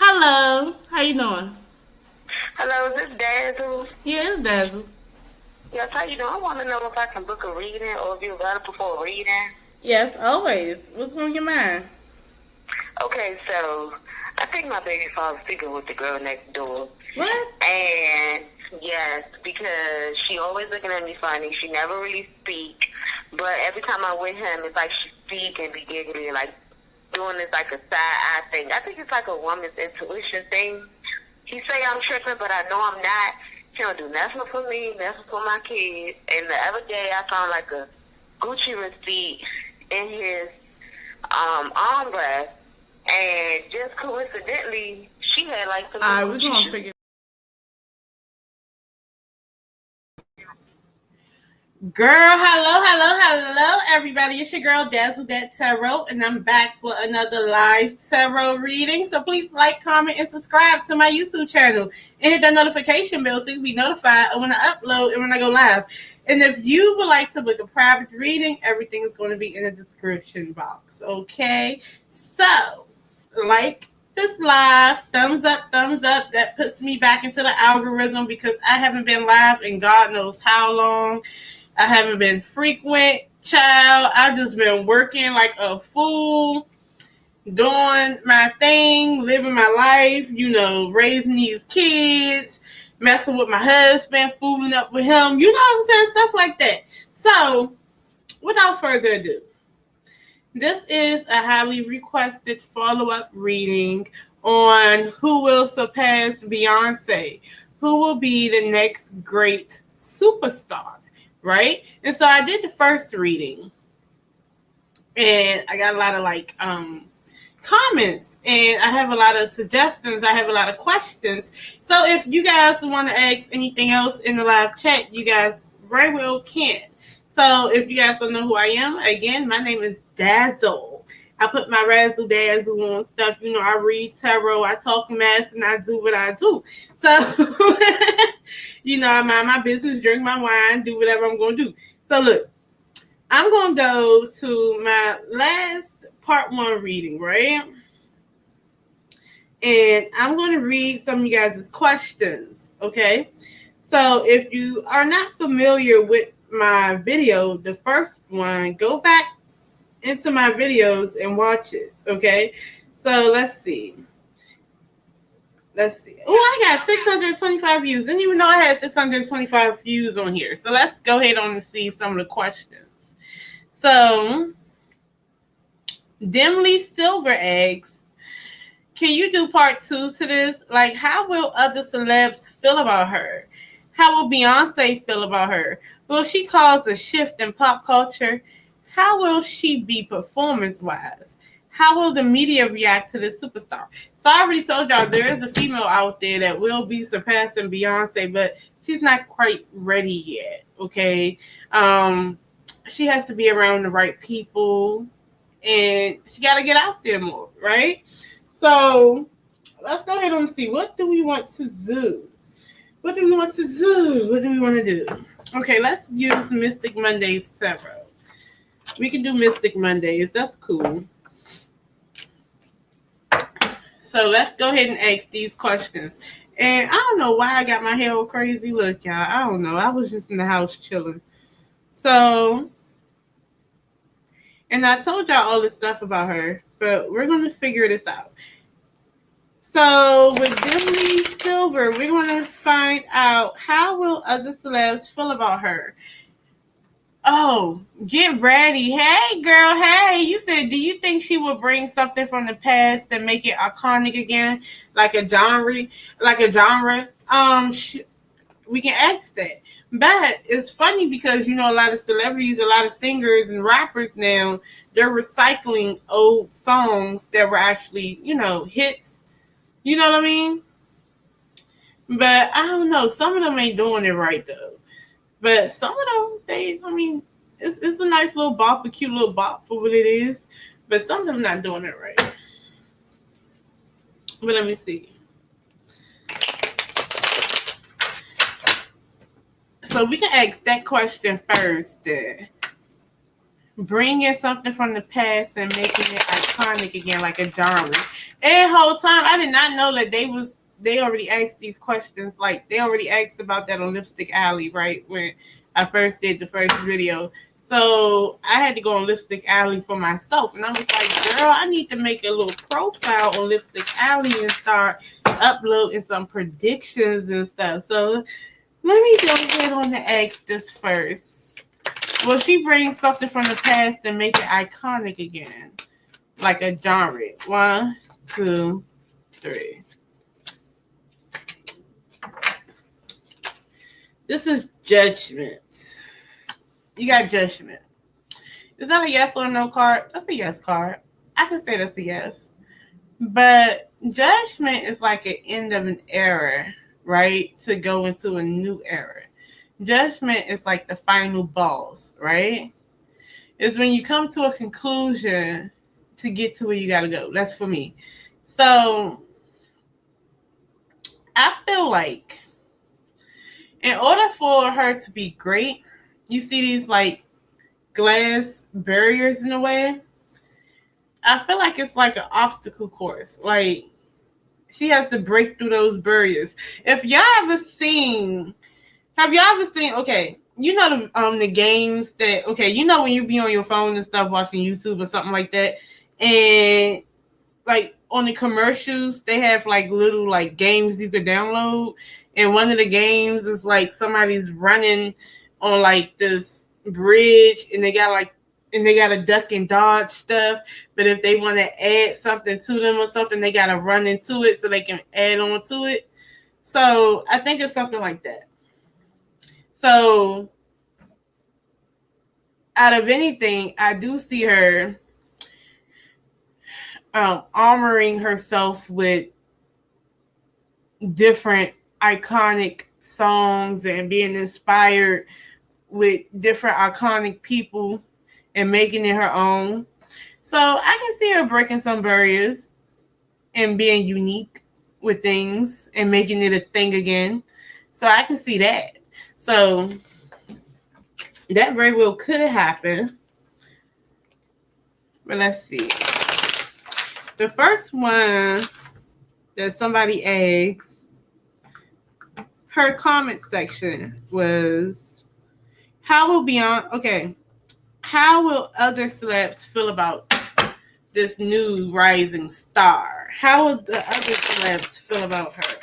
Hello, how you doing? Hello, is this Dazzle? Yeah, it's Dazzle. Yes, how you doing? I want to know if I can book a reading or if you're available for a reading. Yes, always. What's on your mind? Okay, so I think my baby father's sleeping with the girl next door. What? And yes, because she always looking at me funny. She never really speak. But every time I'm with him, it's like she speak and be giggly, like doing this like a side eye thing. I think it's like a woman's intuition thing. He say I'm tripping, but I know I'm not. She don't do nothing for me, nothing for my kids. And the other day, I found like a Gucci receipt in his armrest, and just coincidentally, she had like some Alright, we're Gucci gonna shoes. figure. Girl, hello, everybody. It's your girl Dazzle That Tarot, and I'm back for another live tarot reading. So please like, comment, and subscribe to my YouTube channel, and hit that notification bell so you can be notified of when I upload and when I go live. And if you would like to book a private reading, everything is going to be in the description box. Okay, so like this live, thumbs up. That puts me back into the algorithm because I haven't been live in God knows how long. I haven't been frequent, child. I've just been working like a fool, doing my thing, living my life, raising these kids, messing with my husband, fooling up with him, you know what I'm saying? Stuff like that. So, without further ado, this is a highly requested follow-up reading on who will surpass Beyonce, who will be the next great superstar, right? And so I did the first reading, and I got a lot of comments, and I have a lot of suggestions. I have a lot of questions. So if you guys want to ask anything else in the live chat, you guys very well can. So if you guys don't know who I am, again, my name is Dazzle. I put my razzle dazzle on stuff. I read tarot, I talk mess, and I do what I do. So, I mind my business, drink my wine, do whatever I'm going to do. So look, I'm going to go to my last part one reading, right? And I'm going to read some of you guys' questions, okay? So if you are not familiar with my video, the first one, go back into my videos and watch it, okay? So let's see. Oh, I got 625 views. Didn't even know I had 625 views on here. So let's go ahead on and see some of the questions. So, Dimly Silver asks, can you do part two to this? Like, how will other celebs feel about her? How will Beyonce feel about her? Will she cause a shift in pop culture? How will she be performance-wise? How will the media react to this superstar? So I already told y'all there is a female out there that will be surpassing Beyonce, but she's not quite ready yet, okay? She has to be around the right people, and she got to get out there more, right? So let's go ahead and see. What do we want to do? What do we want to do? Okay, let's use Mystic Mondays Tarot. We can do Mystic Mondays. That's cool. So let's go ahead and ask these questions. And I don't know why I got my hair all crazy. Look, y'all, I don't know. I was just in the house chilling. So, and I told y'all all this stuff about her, but we're going to figure this out. So with Dimly Silver, we're going to find out how will other celebs feel about her. Oh, get ready. Hey, girl. Hey, you said, do you think she will bring something from the past and make it iconic again? Like a genre? We can ask that. But it's funny because, a lot of celebrities, a lot of singers and rappers now, they're recycling old songs that were actually, hits. You know what I mean? But I don't know. Some of them ain't doing it right, though. But some of them, it's a nice little bop, a cute little bop for what it is. But some of them not doing it right. But let me see. So we can ask that question first. bringing something from the past and making it iconic again, like a genre. And the whole time, I did not know that they already asked these questions. Like, they already asked about that on Lipstick Alley, right? When I first did the first video. So I had to go on Lipstick Alley for myself. And I was like, girl, I need to make a little profile on Lipstick Alley and start uploading some predictions and stuff. So let me go ahead on to ask this first. Will she bring something from the past and make it iconic again? Like a genre. 1, 2, 3. This is Judgment. You got Judgment. Is that a yes or no card? That's a yes card. I can say that's a yes. But Judgment is like an end of an era, right? To go into a new era. Judgment is like the final boss, right? It's when you come to a conclusion to get to where you got to go. That's for me. So I feel like in order for her to be great, you see these like glass barriers in a way. I feel like it's like an obstacle course. Like, she has to break through those barriers. If y'all ever seen, have y'all ever seen, okay, you know the games that, okay, you know when you be on your phone and stuff watching YouTube or something like that, and like on the commercials, they have like little like games you could download, and one of the games is like somebody's running on like this bridge, and they got a duck and dodge stuff. But if they want to add something to them or something, they got to run into it so they can add on to it. So I think it's something like that. So out of anything, I do see her armoring herself with different iconic songs and being inspired with different iconic people and making it her own. So I can see her breaking some barriers and being unique with things and making it a thing again. So I can see that. So that very well could happen. But let's see. The first one that somebody asked, her comment section was, how will other celebs feel about this new rising star? How will the other celebs feel about her?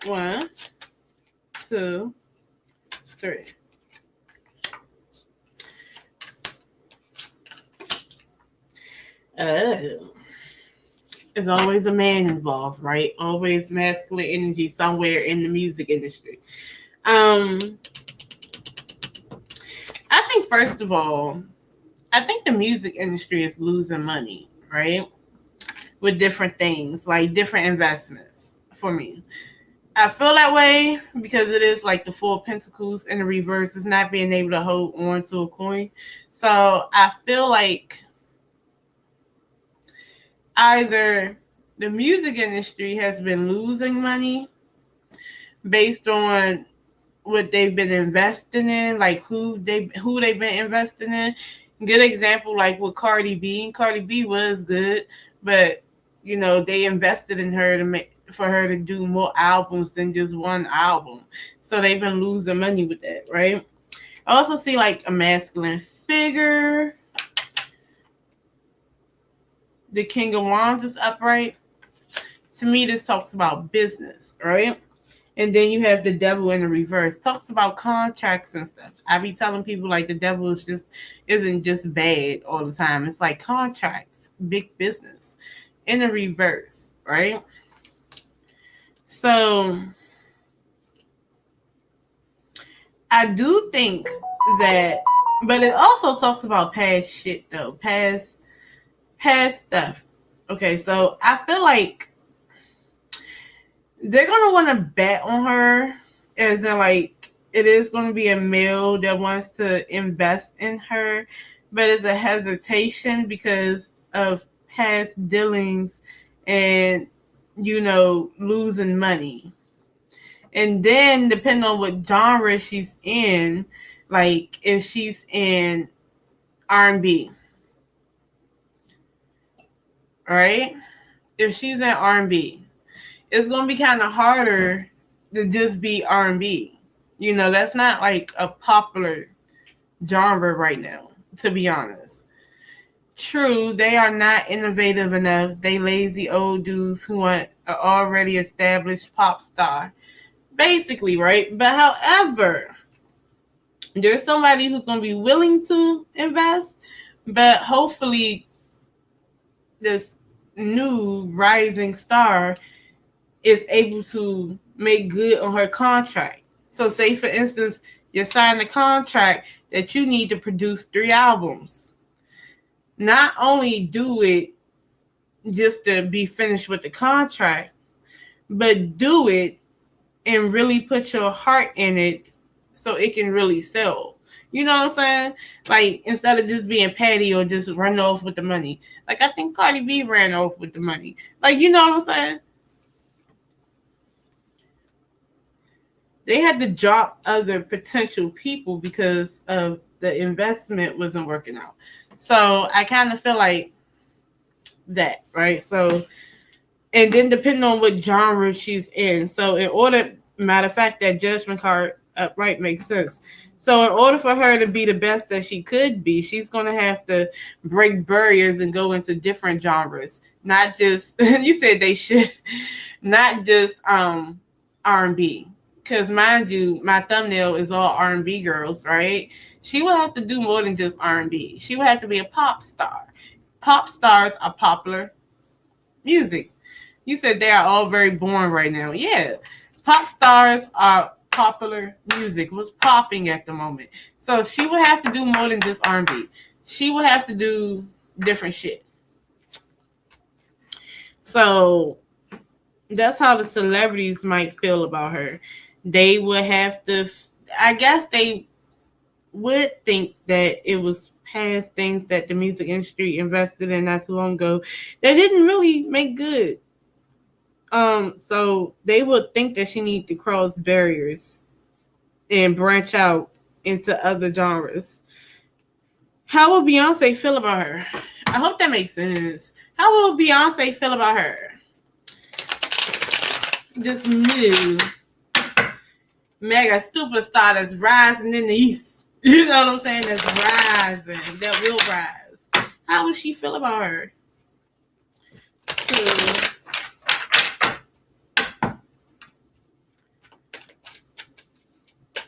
1, 2, 3. Oh. There's always a man involved, right? Always masculine energy somewhere in the music industry. I think, first of all, I think the music industry is losing money, right? With different things, like different investments for me. I feel that way because it is like the 4 pentacles in the reverse. It's not being able to hold on to a coin. So I feel like either the music industry has been losing money based on what they've been investing in, like who they've been investing in. Good example, like with Cardi B. Cardi B was good, but you know they invested in her for her to do more albums than just one album. So they've been losing money with that, right? I also see like a masculine figure. The King of Wands is upright. To me, this talks about business, right? And then you have the devil in the reverse. Talks about contracts and stuff. I be telling people like the devil isn't just bad all the time. It's like contracts, big business in the reverse, right? So I do think that, but it also talks about past shit though, past stuff. Okay, so I feel like they're gonna want to bet on her, as in like it is going to be a male that wants to invest in her, but it's a hesitation because of past dealings and losing money. And then depending on what genre she's in, Like if she's in R&B, right? If she's in R&B, it's gonna be kind of harder to just be R&B. You know, that's not like a popular genre right now, to be honest. True, they are not innovative enough. They lazy old dudes who want an already established pop star. Basically, right? But however, there's somebody who's going to be willing to invest, but hopefully this new rising star is able to make good on her contract. So say, for instance, you sign a contract that you need to produce 3 albums. Not only do it just to be finished with the contract, but do it and really put your heart in it so it can really sell. You know what I'm saying? Like, instead of just being petty or just run off with the money. Like, I think Cardi B ran off with the money. Like, you know what I'm saying? They had to drop other potential people because of the investment wasn't working out. So I kind of feel like that, right? So, and then depending on what genre she's in. So in order, matter of fact, that judgment card upright makes sense. So in order for her to be the best that she could be, she's going to have to break barriers and go into different genres. Not just, you said they should, not just R&B. Because mind you, my thumbnail is all R&B girls, right? She will have to do more than just R&B. She will have to be a pop star. Pop stars are popular music. You said they are all very boring right now. Yeah. Pop stars are popular music. What's popping at the moment. So she will have to do more than just R&B. She will have to do different shit. So that's how the celebrities might feel about her. They would have to, I guess they would think that it was past things that the music industry invested in not too long ago that didn't really make good. So they would think that she needs to cross barriers and branch out into other genres. How will Beyonce feel about her? I hope that makes sense. How will Beyonce feel about her? This new mega superstar that's rising in the East. You know what I'm saying? That's rising. That will rise. How will she feel about her?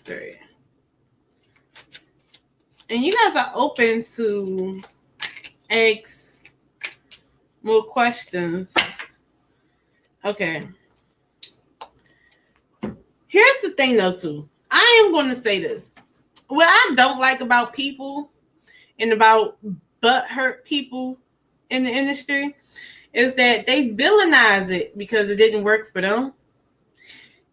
Three. And you guys are open to ask more questions. Okay. Here's the thing, though, too. I am going to say this. What I don't like about people and about butthurt people in the industry is that they villainize it because it didn't work for them.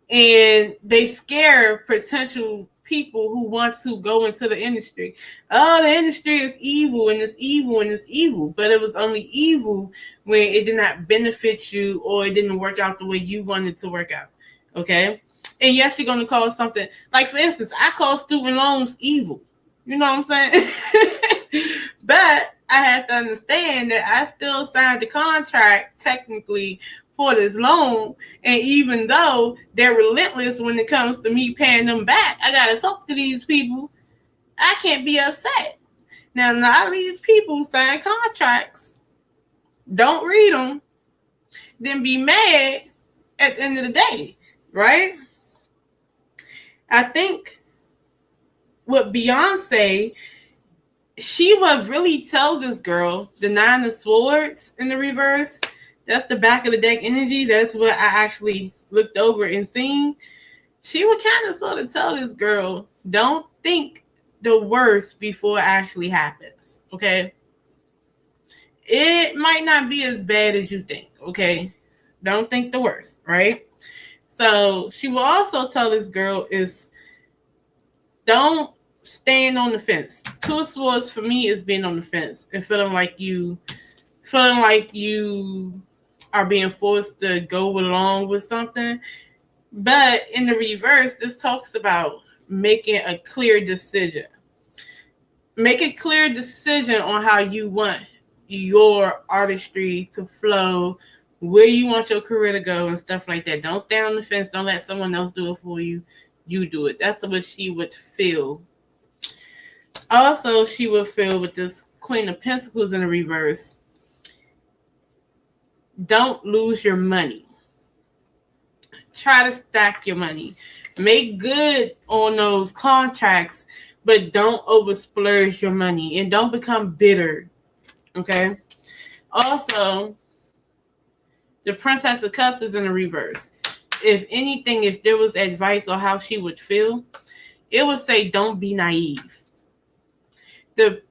And they scare potential people who want to go into the industry. Oh, the industry is evil and it's evil and it's evil. But it was only evil when it did not benefit you or it didn't work out the way you wanted to work out. Okay? And yes, you're going to call something, like for instance, I call student loans evil. You know what I'm saying? But I have to understand that I still signed the contract technically for this loan. And even though they're relentless when it comes to me paying them back, I got to talk to these people. I can't be upset. Now, a lot of these people sign contracts, don't read them, then be mad at the end of the day, right? I think with Beyonce, she would really tell this girl the 9 of swords in the reverse. That's the back of the deck energy. That's what I actually looked over and seen. She would kind of sort of tell this girl, don't think the worst before it actually happens. Okay? It might not be as bad as you think. Okay? Don't think the worst, right? So she will also tell this girl is don't stand on the fence. 2 of swords for me is being on the fence and feeling like you are being forced to go along with something. But in the reverse, this talks about making a clear decision. Make a clear decision on how you want your artistry to flow, where you want your career to go, and stuff like that. Don't stand on the fence. Don't let someone else do it for you. You do it. That's what she would feel. Also, she would feel with this Queen of Pentacles in the reverse. Don't lose your money. Try to stack your money. Make good on those contracts, but don't over splurge your money and don't become bitter. Okay? Also, the Princess of Cups is in the reverse. If anything, if there was advice on how she would feel, it would say don't be naive. The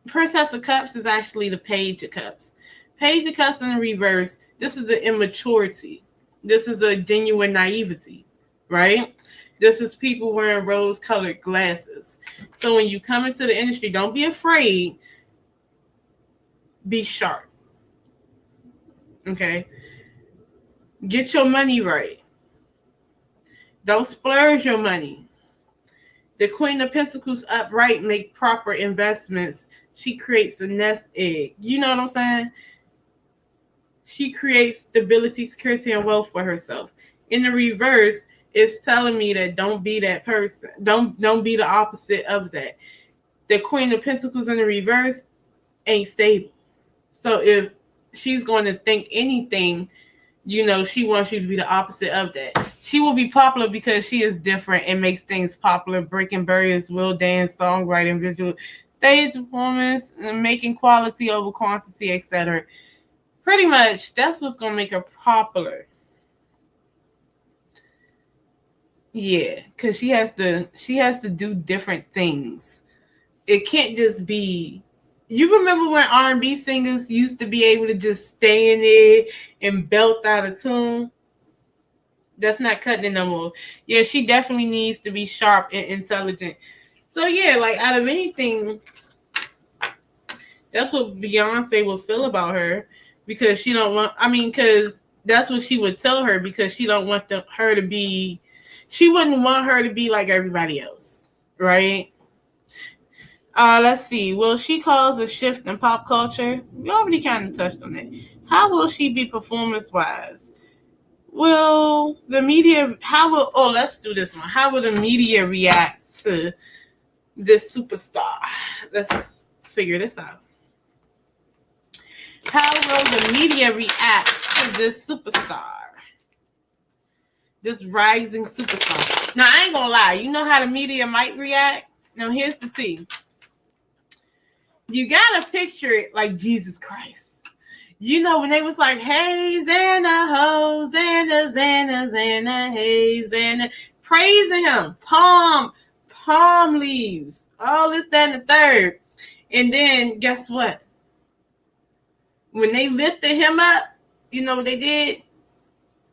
Princess of Cups is actually the Page of Cups. Page of Cups in the reverse, this is the immaturity. This is a genuine naivety, right? This is people wearing rose-colored glasses. So when you come into the industry, don't be afraid. Be sharp. Okay? Get your money right. Don't splurge your money. The Queen of Pentacles upright make proper investments. She creates a nest egg. You know what I'm saying? She creates stability, security, and wealth for herself. In the reverse, it's telling me that don't be that person. Don't be the opposite of that. The Queen of Pentacles in the reverse ain't stable. So if she's going to think anything, you know, she wants you to be the opposite of that. She will be popular because she is different and makes things popular, breaking barriers, will dance, songwriting, visual, stage performance, and making quality over quantity, etc. Pretty much, that's what's going to make her popular. Yeah, because she has to do different things. It can't just be. You remember when R&B singers used to be able to just stay in there and belt out a tune? That's not cutting it no more. Yeah, she definitely needs to be sharp and intelligent. So yeah, like out of anything, that's what Beyonce would feel about her. Because she don't want, because that's what she would tell her, because she don't want her to be, she wouldn't want her to be like everybody else, right? Let's see. Will she cause a shift in pop culture? We already kind of touched on that. How will she be performance-wise? Will the media, let's do this one. How will the media react to this superstar? Let's figure this out. How will the media react to this superstar? This rising superstar. Now, I ain't gonna lie. You know how the media might react? Now, here's the tea. You gotta picture it like Jesus Christ. You know, when they was like, hey, Xana, ho, Xana, Xana, Xana, hey, Xana. Praising him. Palm leaves. All this, that, and the third. And then, guess what? When they lifted him up, you know what they did?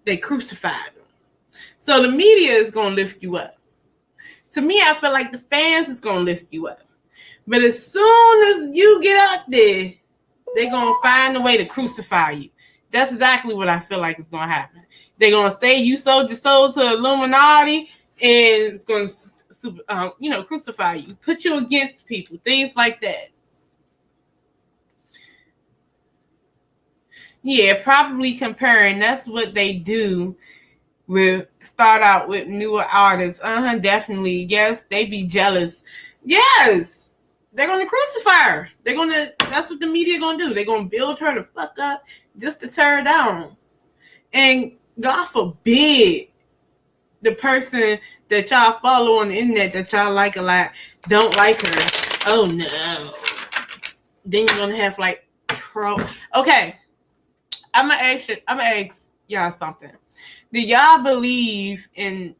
They crucified him. So the media is going to lift you up. To me, I feel like the fans is going to lift you up. But as soon as you get up there, they're going to find a way to crucify you. That's exactly what I feel like is going to happen. They're going to say you sold your soul to Illuminati, and it's going to, crucify you. Put you against people, things like that. Yeah, probably comparing. That's what they do. With start out with newer artists. Definitely. Yes, they be jealous. Yes, they're gonna crucify her. That's what the media gonna do. They're gonna build her to fuck up just to tear her down. And God forbid the person that y'all follow on the internet that y'all like a lot don't like her. Oh no. Then you're gonna have like troll. Okay. I'm gonna ask y'all something. Do y'all believe in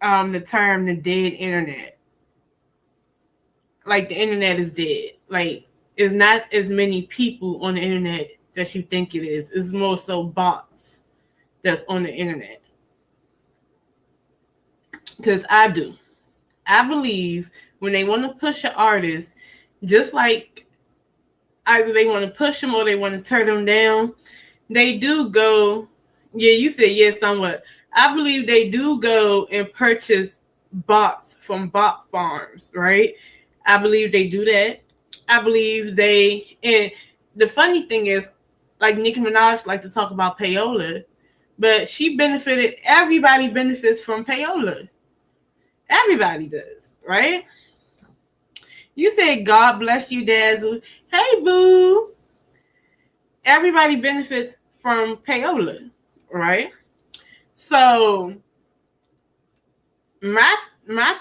the term the dead internet? Like the internet is dead. Like it's not as many people on the internet that you think it is. It's more so bots that's on the internet. Because I do. I believe when they want to push an artist, just like either they want to push them or they want to turn them down, they do go. Yeah, you said yes, somewhat. I believe they do go and purchase bots from bot farms, right? I believe they do that. I believe they, and the funny thing is, like Nicki Minaj like to talk about payola, but she benefited, everybody benefits from payola. Everybody does, right? You said, God bless you, Dazzle. Hey, boo. Everybody benefits from payola, right? So my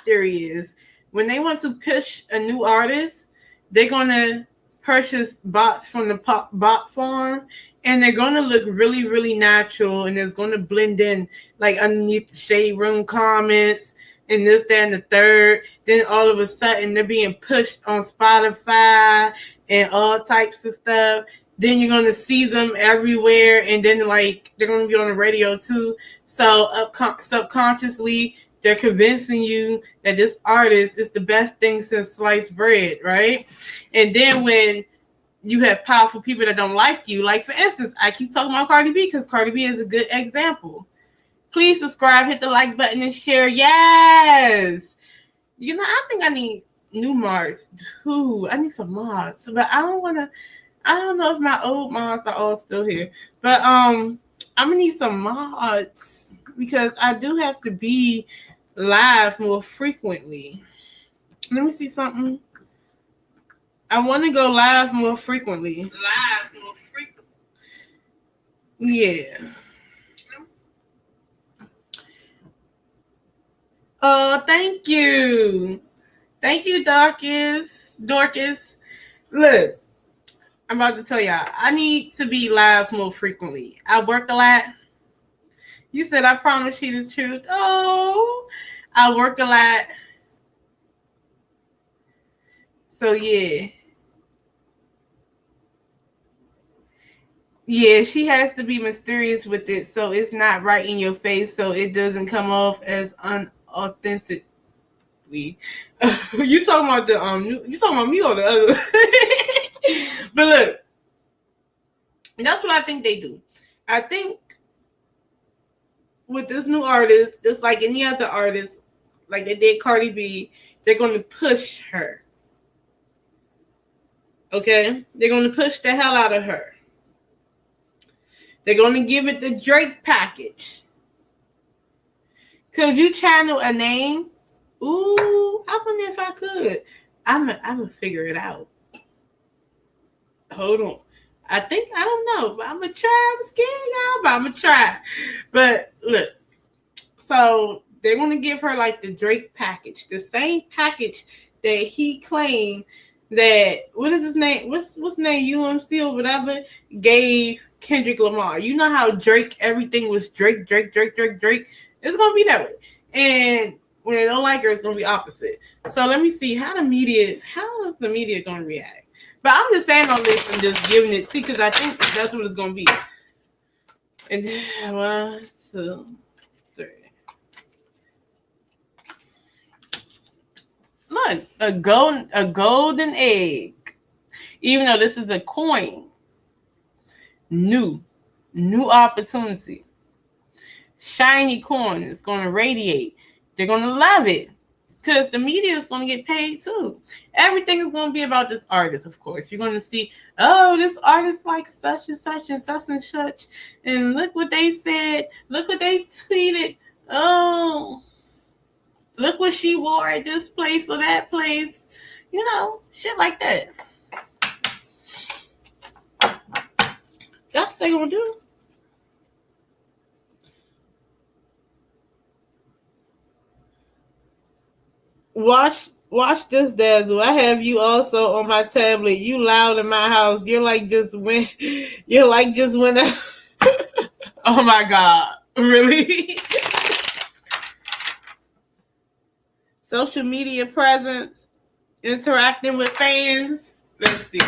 theory is when they want to push a new artist, they're gonna purchase bots from the bot farm, and they're gonna look really, really natural, and it's gonna blend in like underneath the shade room comments and this, that, and the third. Then all of a sudden they're being pushed on Spotify and all types of stuff. Then you're gonna see them everywhere, and then like they're gonna be on the radio too. So subconsciously, they're convincing you that this artist is the best thing since sliced bread, right? And then when you have powerful people that don't like you, like for instance, I keep talking about Cardi B because Cardi B is a good example. Please subscribe, hit the like button, and share. Yes. You know, I think I need new mods. Ooh, I need some mods, but I don't know if my old mods are all still here. But I'm gonna need some mods because I do have to be live more frequently. Let me see something. I want to go live more frequently. Yeah. Oh, thank you. Thank you, Dorcas. Look, I'm about to tell y'all, I need to be live more frequently. I work a lot. You said I promise you the truth. Oh, I work a lot. So, yeah. Yeah, she has to be mysterious with it so it's not right in your face so it doesn't come off as unauthentic. You talking about you talking about me or the other? But look, that's what I think they do. I think with this new artist, just like any other artist, like they did Cardi B, they're going to push her. Okay? They're going to push the hell out of her. They're going to give it the Drake package. Could you channel a name? Ooh, I wonder if I could. I'm gonna figure it out. Hold on. I don't know, but I'm gonna try. I'm scared, y'all, but I'm gonna try. But look, so they're gonna give her like the Drake package, the same package that he claimed that what is his name? What's his name? UMC or whatever gave Kendrick Lamar. You know how Drake, everything was Drake. It's gonna be that way, and when they don't like her, it's gonna be opposite. So let me see how is the media gonna react? But I'm just saying all this and just giving it, see, because I think that's what it's gonna be. And 1, 2, 3. Look, a golden egg. Even though this is a coin, new opportunity. Shiny coin is gonna radiate. They're going to love it because the media is going to get paid too. Everything is going to be about this artist, of course. You're going to see, oh, this artist like such and such and such and such. And look what they said. Look what they tweeted. Oh, look what she wore at this place or that place. You know, shit like that. That's what they're going to do. Watch this, Dazzle. I have you also on my tablet. You loud in my house. You're like just when. Oh my God! Really? Social media presence, interacting with fans. Let's see.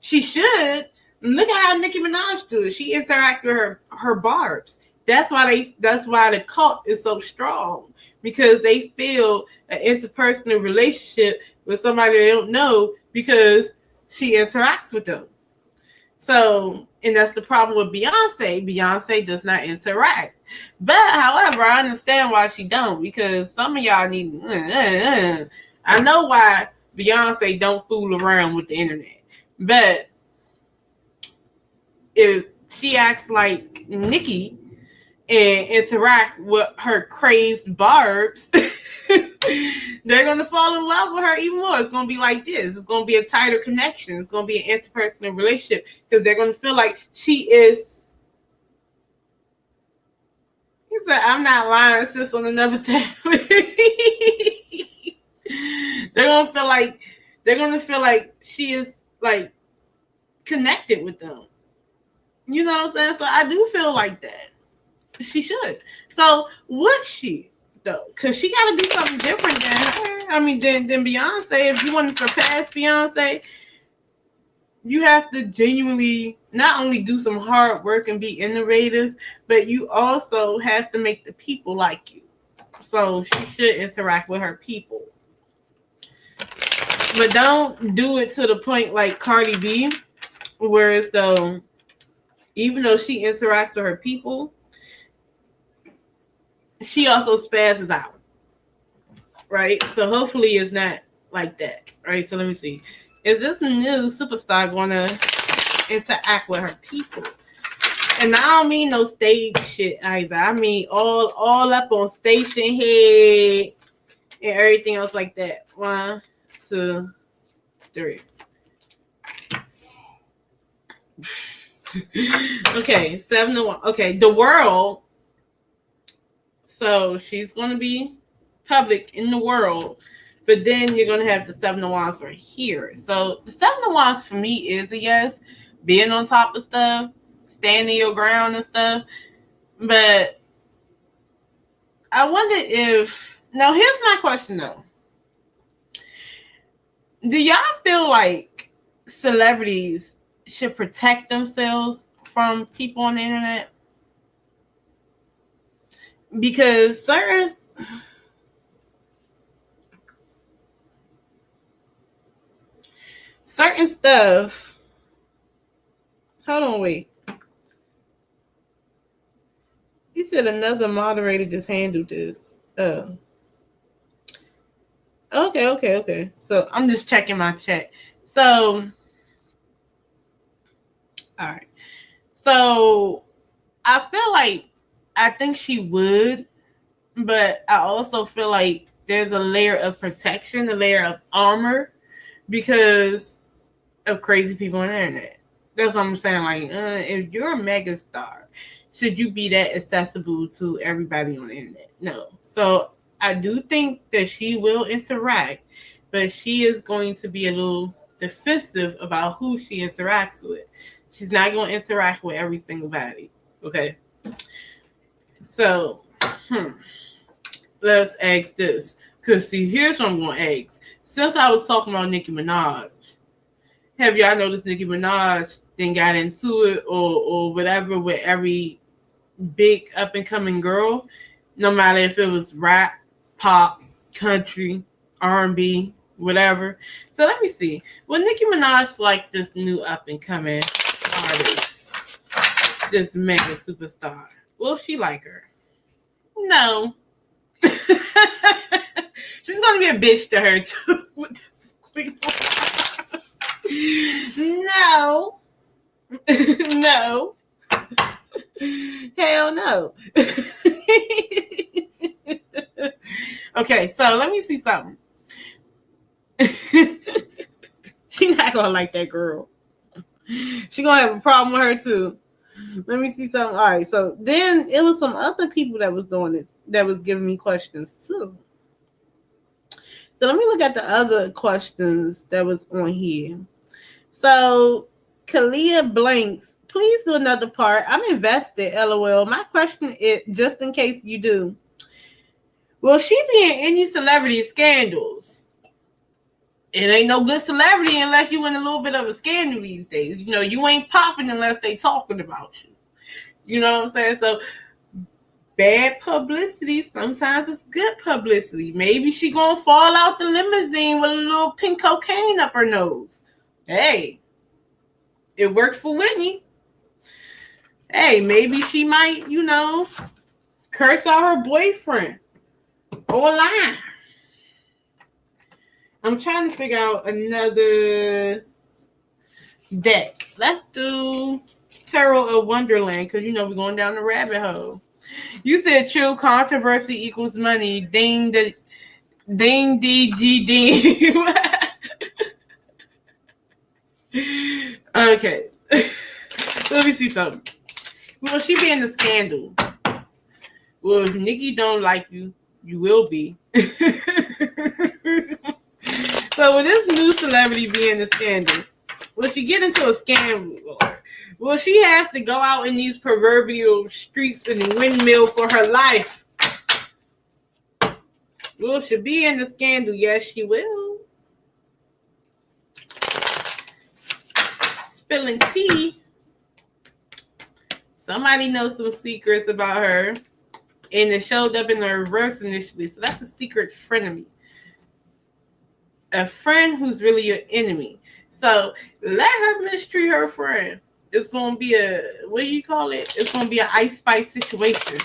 She should. Look at how Nicki Minaj do it. She interacts with her barbs. That's why the cult is so strong. Because they feel an interpersonal relationship with somebody they don't know because she interacts with them. So, and that's the problem with Beyonce. Beyonce does not interact. But however, I understand why she don't, because some of y'all need. I know why Beyonce don't fool around with the internet, but if she acts like Nicki and interact with her crazed barbs, they're going to fall in love with her even more. It's going to be like this. It's going to be a tighter connection. It's going to be an interpersonal relationship because they're going to feel like she is. He said, I'm not lying, sis, on another tablet. They're going to feel like she is like connected with them. You know what I'm saying? So I do feel like that. She should. So would she though? Because she got to do something different than her. I mean, than Beyonce. If you want to surpass Beyonce, you have to genuinely not only do some hard work and be innovative, but you also have to make the people like you. So she should interact with her people. But don't do it to the point like Cardi B, whereas though, even though she interacts with her people, she also spazzes out. Right? So hopefully it's not like that. Right? So let me see. Is this new superstar going to interact with her people? And I don't mean no stage shit either. I mean all up on station head and everything else like that. 1, 2, 3. Okay, 7 to 1. Okay, the world. So she's going to be public in the world. But then you're going to have the 7 of Wands right here. So the 7 of Wands for me is a yes. Being on top of stuff. Standing your ground and stuff. But I wonder if... Now, here's my question, though. Do y'all feel like celebrities should protect themselves from people on the internet? Because certain stuff. Hold on, wait. He said another moderator just handled this. Oh. Okay. So I'm just checking my chat. So, all right. So I feel like I think she would, but I also feel like there's a layer of protection, a layer of armor, because of crazy people on the internet. That's what I'm saying. Like, if you're a mega star, should you be that accessible to everybody on the internet? No. So I do think that she will interact, but she is going to be a little defensive about who she interacts with. She's not going to interact with every single body. Okay. So, let's ask this. Because, see, here's what I'm going to ask. Since I was talking about Nicki Minaj, have y'all noticed Nicki Minaj then got into it or whatever with every big up-and-coming girl, no matter if it was rap, pop, country, R&B, whatever. So let me see. Well, Nicki Minaj like this new up-and-coming artist, this mega superstar. Will she like her? No. She's going to be a bitch to her, too. No. No. Hell no. Okay, so let me see something. She's not gonna like that girl. She's gonna have a problem with her too. Let me see something. All right, so then it was some other people that was doing this, that was giving me questions too. So let me look at the other questions that was on here. So Kalia Blanks, please do another part. I'm invested, LOL. My question is, just in case you do, will she be in any celebrity scandals? It ain't no good celebrity unless you in a little bit of a scandal these days. You know, you ain't popping unless they talking about you. You know what I'm saying? So bad publicity, sometimes it's good publicity. Maybe she gonna fall out the limousine with a little pink cocaine up her nose. Hey, it worked for Whitney. Hey, maybe she might, you know, curse out her boyfriend, or lie. I'm trying to figure out another deck. Let's do Tarot of Wonderland, because we're going down the rabbit hole. You said true controversy equals money. Ding the ding DG ding. Okay. Let me see something. Will she be in the scandal? Well, if Nicki don't like you, you will be. So will this new celebrity be in the scandal? Will she get into a scandal? Will she have to go out in these proverbial streets and windmill for her life? Will she be in the scandal? Yes, she will. Spilling tea. Somebody knows some secrets about her. And it showed up in the reverse initially. So that's a secret frenemy. A friend who's really your enemy. So let her mistreat her friend. It's going to be what do you call it? It's going to be an ice spice situation.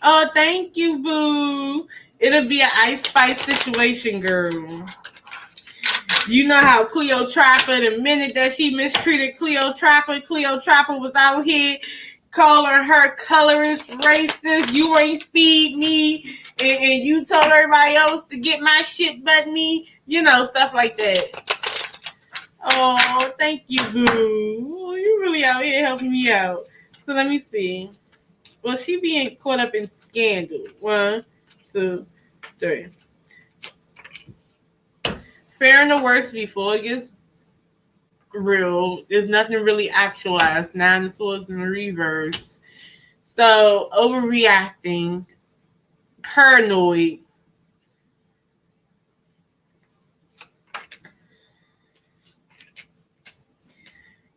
Oh, thank you, boo. It'll be an ice spice situation, girl. You know how Cleopatra, the minute that she mistreated Cleopatra was out here calling her colorist, racist, you ain't feed me, and you told everybody else to get my shit but me, stuff like that. Oh, thank you, boo. Oh, you really out here helping me out. So let me see. Well, she being caught up in scandal. 1, 2, 3. Fair and the worst before it gets real. There's nothing really actualized. 9 of Swords in the reverse. So, overreacting, paranoid.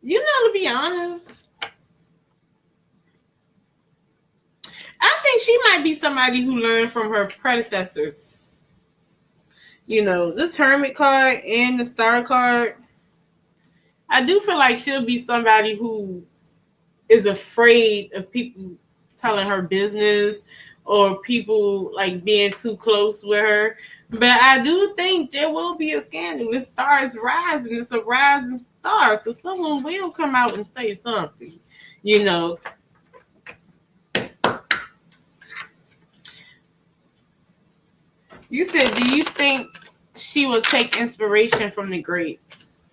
To be honest, I think she might be somebody who learned from her predecessors. This Hermit card and the Star card, I do feel like she'll be somebody who is afraid of people telling her business or people like being too close with her. But I do think there will be a scandal. The star is rising. It's a rising star. So someone will come out and say something. You said, do you think she will take inspiration from the greats?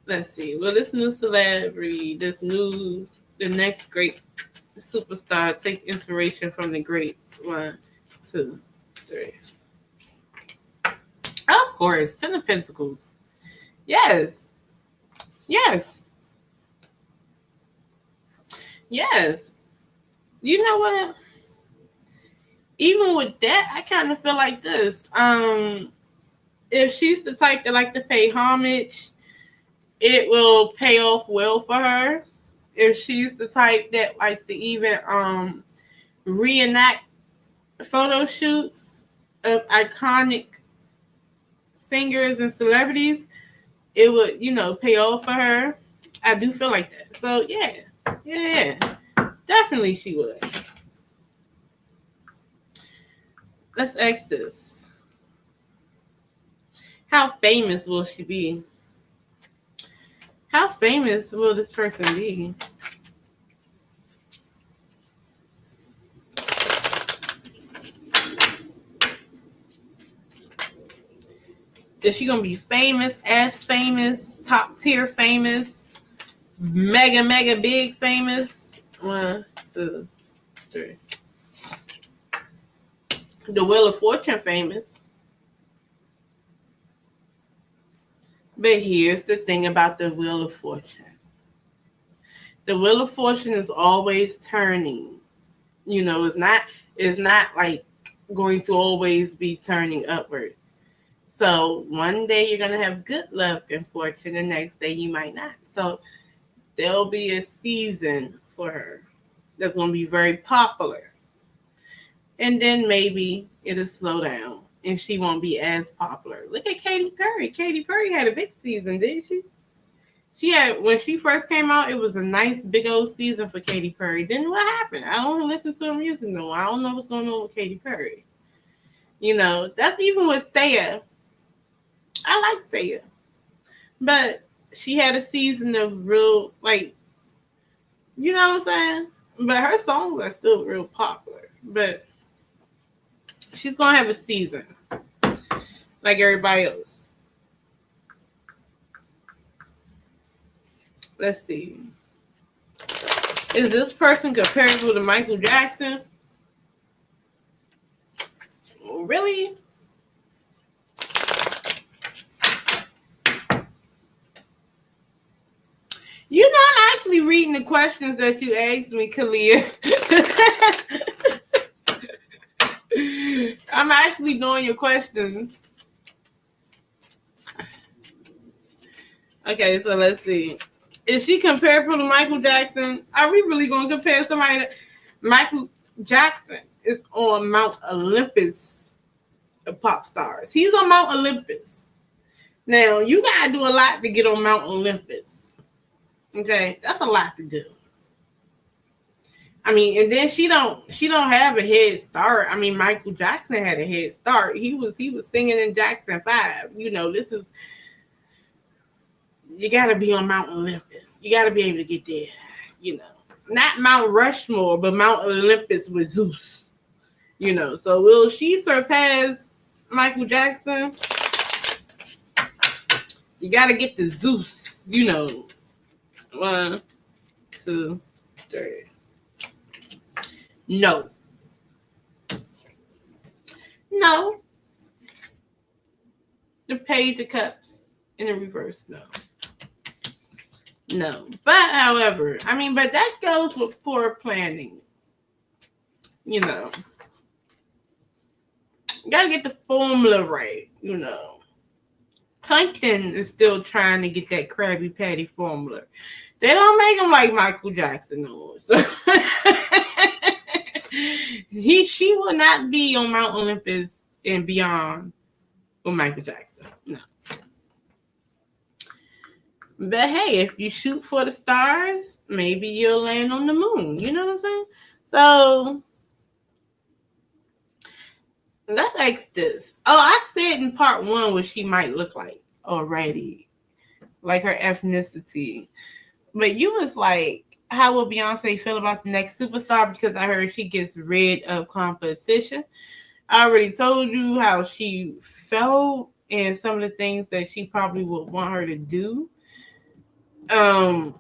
Let's see. Will this new celebrity, the next great superstar, take inspiration from the greats? 1, 2, 3. Of course, 10 of Pentacles. Yes. Yes. Yes. You know what? Even with that, I kind of feel like this. If she's the type that like to pay homage, it will pay off well for her. If she's the type that like to even reenact photo shoots of iconic singers and celebrities, it would, pay off for her. I do feel like that. So yeah, definitely she would. Let's ask this. How famous will she be? How famous will this person be? Is she gonna be famous, top tier famous, mega big famous? 1, 2, 3. The Wheel of Fortune famous. But here's the thing about the Wheel of Fortune. The Wheel of Fortune is always turning. It's not like going to always be turning upward. So one day you're going to have good luck and fortune. The next day you might not. So there'll be a season for her that's going to be very popular. And then maybe it'll slow down and she won't be as popular. Look at Katy Perry. Katy Perry had a big season, didn't she? when she first came out, it was a nice big old season for Katy Perry. Then what happened? I don't listen to her music no more. I don't know what's going on with Katy Perry. You know, that's even with Saya. I like Saya. But she had a season of real, like, you know what I'm saying? But her songs are still real popular. But she's going to have a season like everybody else. Let's see. Is this person comparable to Michael Jackson? Really? You know, I'm actually reading the questions that you asked me, Kalia. I'm actually doing your questions. Okay, so let's see. Is she comparable to Michael Jackson? Are we really going to compare somebody to Michael Jackson is on Mount Olympus of pop stars. He's on Mount Olympus. Now, you got to do a lot to get on Mount Olympus. Okay? That's a lot to do. I mean, and then she don't have a head start. I mean, Michael Jackson had a head start. He was singing in Jackson 5. You know, this is, you got to be on Mount Olympus. You got to be able to get there, you know. Not Mount Rushmore, but Mount Olympus with Zeus, you know. So will she surpass Michael Jackson? You got to get the Zeus, you know. 1, 2, 3. No. No. The Page of Cups in the reverse, no. No. But, however, I mean, but that goes with poor planning. You know. You gotta get the formula right, you know. Plankton is still trying to get that Krabby Patty formula. They don't make him like Michael Jackson no more. So she will not be on Mount Olympus and beyond with Michael Jackson. No. But hey, if you shoot for the stars, maybe you'll land on the moon. You know what I'm saying? So let's ask this. Oh, I said in part 1 what she might look like already, like her ethnicity. But you was like, how will Beyonce feel about the next superstar? Because I heard she gets rid of competition. I already told you how she felt and some of the things that she probably would want her to do. Will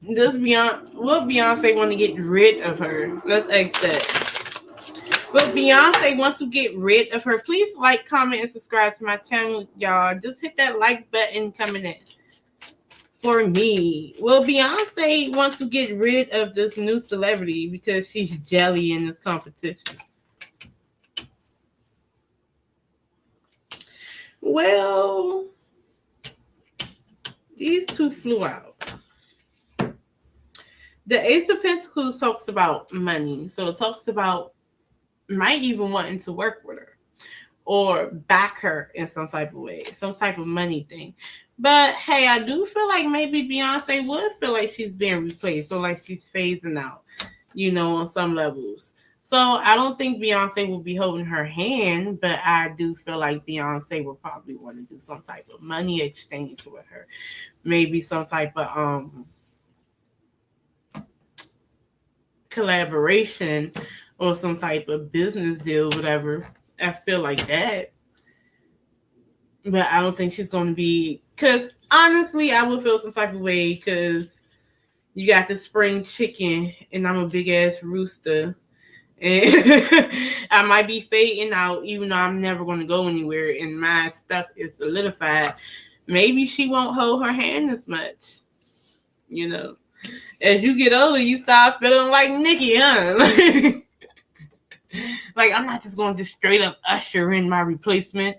Beyonce want to get rid of her? Let's ask that. Will Beyonce want to get rid of her? Please like, comment, and subscribe to my channel, y'all. Just hit that like button coming in for me. Will Beyonce want to get rid of this new celebrity because she's jelly in this competition? Well, these two flew out. The Ace of Pentacles talks about money. So it talks about might even wanting to work with her or back her in some type of way, some type of money thing. But hey, I do feel like maybe Beyonce would feel like she's being replaced or like she's phasing out, you know, on some levels. So I don't think Beyonce will be holding her hand, but I do feel like Beyonce will probably want to do some type of money exchange with her. Maybe some type of collaboration or some type of business deal, whatever. I feel like that. But I don't think she's going to be, because honestly, I would feel some type of way because you got the spring chicken and I'm a big ass rooster. And I might be fading out even though I'm never going to go anywhere and my stuff is solidified. Maybe she won't hold her hand as much. You know, as you get older, you start feeling like Nicki, huh? Like, I'm not just going to straight up usher in my replacement.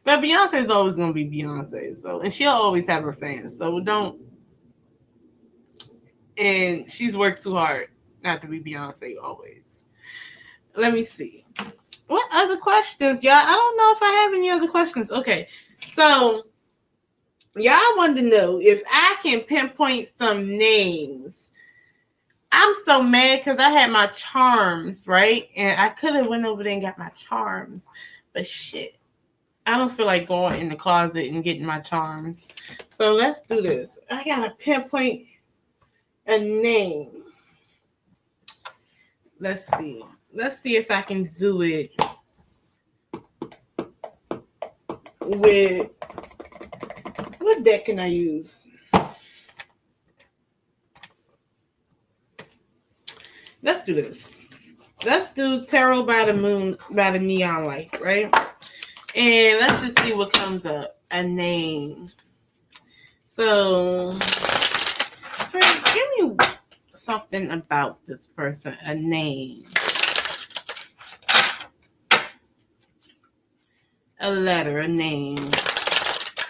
But Beyonce is always going to be Beyonce. So, and she'll always have her fans. So don't. And she's worked too hard not to be Beyonce always. Let me see. What other questions, y'all? I don't know if I have any other questions. Okay. So Y'all want to know if I can pinpoint some names. I'm so mad because I had my charms, right? And I could have went over there and got my charms. But shit, I don't feel like going in the closet and getting my charms. So let's do this. I gotta pinpoint a name. Let's see. Let's see if I can do it with, what deck can I use? Let's do this. Let's do Tarot by the Moon by the Neon Light, right? And let's just see what comes up. A name. So, give me something about this person. A name. A letter. A name.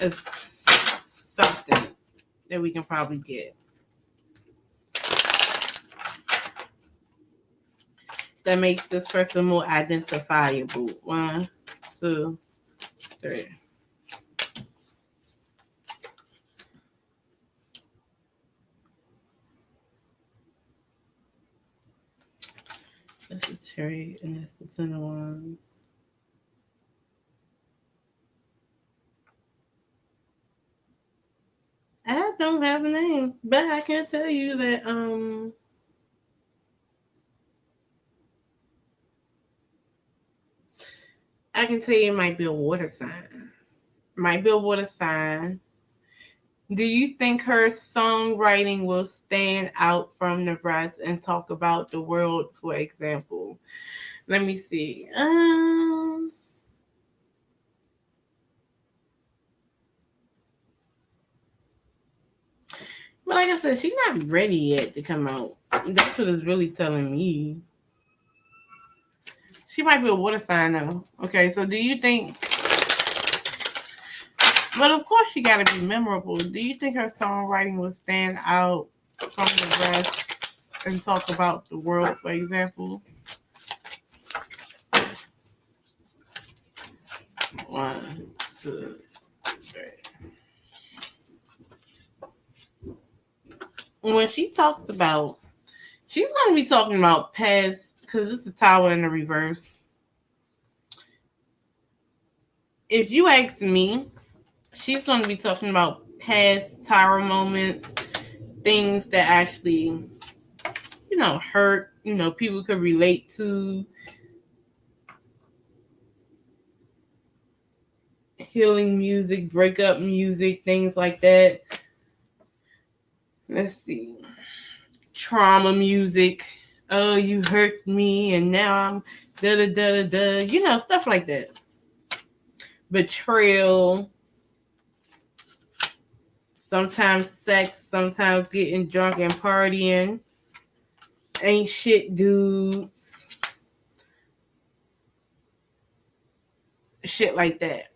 A something that we can probably get. That makes this person more identifiable. 1, 2, 3. This is Terry, and that's the Ten of Wands. I don't have a name, but I can tell you that I can tell you it might be a water sign. Might be a water sign. Do you think her songwriting will stand out from the rest and talk about the world, for example? Let me see. But like I said, she's not ready yet to come out. That's what it's really telling me. She might be a water sign though. Okay, so do you think? But of course, she got to be memorable. Do you think her songwriting will stand out from the rest and talk about the world, for example? 1, 2, 3. When she talks about, she's going to be talking about past, because it's a tower in the reverse. If you ask me, she's going to be talking about past tower moments, things that actually, hurt, people could relate to. Healing music, breakup music, things like that. Let's see. Trauma music. Oh, you hurt me and now I'm da-da-da-da-da. Stuff like that. Betrayal. Sometimes sex, sometimes getting drunk and partying. Ain't shit dudes. Shit like that.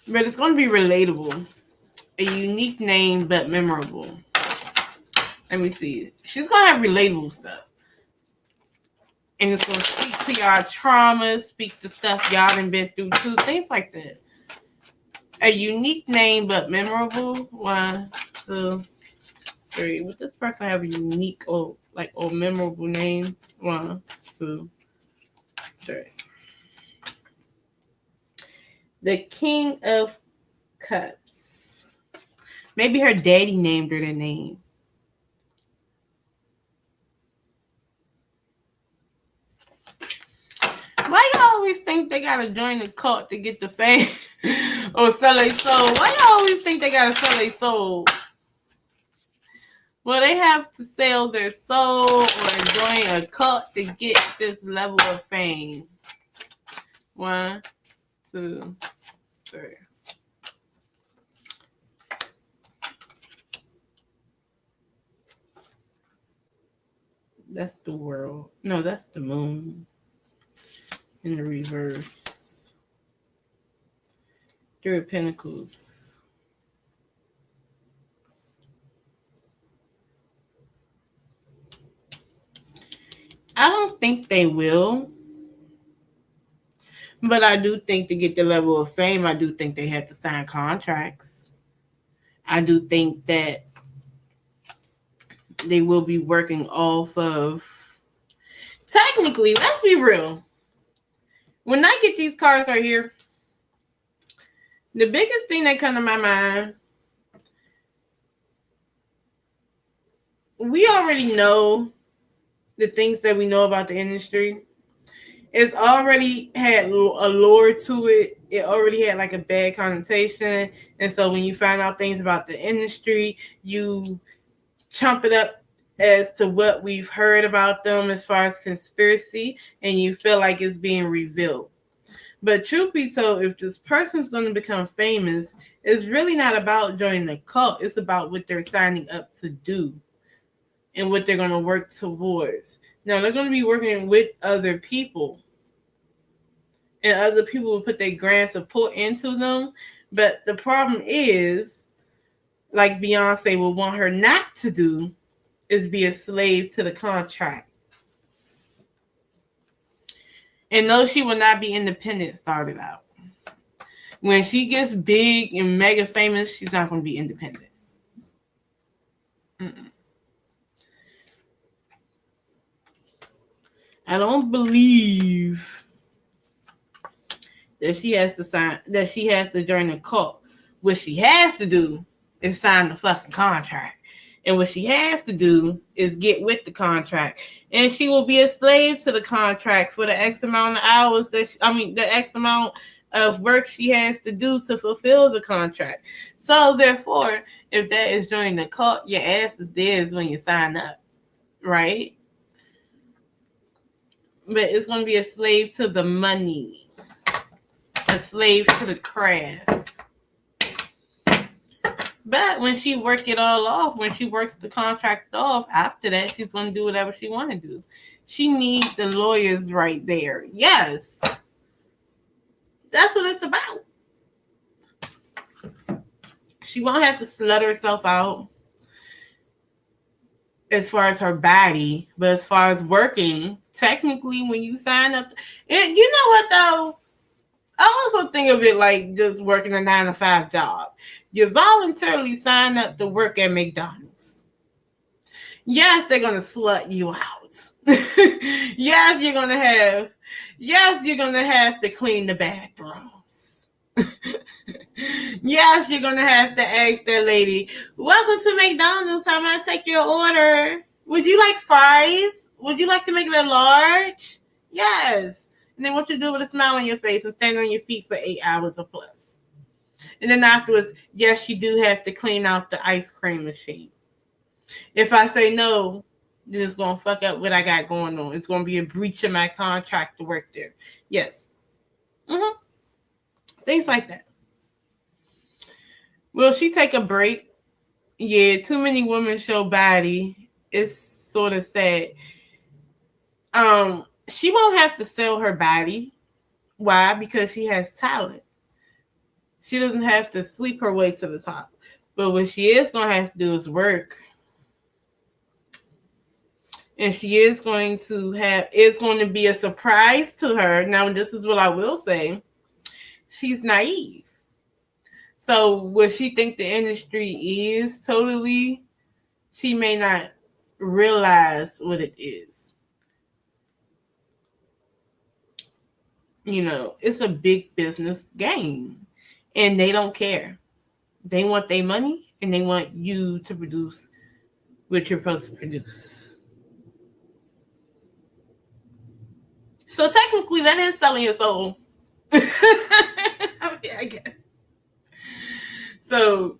But it's going to be relatable. A unique name, but memorable. Let me see. She's going to have relatable stuff. And it's going to speak to y'all traumas, speak to stuff y'all done been through too. Things like that. A unique name, but memorable. 1, 2, 3. Would this person have a unique or memorable name? 1, 2, 3. The King of Cups. Maybe her daddy named her the name. Why y'all always think they gotta join the cult to get the fame or sell their soul? Why y'all always think they gotta sell their soul? Well, they have to sell their soul or join a cult to get this level of fame. 1, 2, 3. That's the world. No, that's the moon in the reverse. 3 of Pentacles. I don't think they will. But I do think to get the level of fame, I do think they have to sign contracts. I do think that they will be working off of. Technically, let's be real. When I get these cards right here, the biggest thing that comes to my mind, we already know the things that we know about the industry. It's already had a lure to it. It already had like a bad connotation. And so when you find out things about the industry, you chump it up as to what we've heard about them as far as conspiracy, and you feel like it's being revealed. But truth be told, if this person's going to become famous, it's really not about joining the cult. It's about what they're signing up to do and what they're going to work towards. Now, they're going to be working with other people, and other people will put their grand support into them. But the problem is, like Beyonce will want her not to do, is be a slave to the contract. And no, she will not be independent started out. When she gets big and mega famous, she's not going to be independent. I don't believe that she has to join the cult. What she has to do is sign the fucking contract. And what she has to do is get with the contract. And she will be a slave to the contract for the X amount of hours the X amount of work she has to do to fulfill the contract. So therefore, if that is joining the cult, your ass is dead when you sign up. Right? But it's going to be a slave to the money. A slave to the craft. But when she works it all off, when she works the contract off, after that, she's going to do whatever she want to do. She needs the lawyers right there. Yes. That's what it's about. She won't have to slut herself out as far as her body, but as far as working, technically, when you sign up, you know what, though? I also think of it like just working a 9-to-5 job. You voluntarily sign up to work at McDonald's. Yes, they're gonna slut you out. Yes, you're gonna have to clean the bathrooms. Yes, you're gonna have to ask that lady, "Welcome to McDonald's. How may I take your order? Would you like fries? Would you like to make it a large?" Yes. And then what you do with a smile on your face and stand on your feet for 8 hours or plus. And then afterwards, yes, you do have to clean out the ice cream machine. If I say no, then it's going to fuck up what I got going on. It's going to be a breach of my contract to work there. Yes. Things like that. Will she take a break? Yeah, too many women show body. It's sort of sad. She won't have to sell her body. Why? Because she has talent. She doesn't have to sleep her way to the top. But what she is going to have to do is work. And she is going to it's going to be a surprise to her. Now, this is what I will say. She's naive. So what she think the industry is totally, she may not realize what it is. You know, it's a big business game. And they don't care. They want their money and they want you to produce what you're supposed to produce. So technically that is selling your soul. I guess. So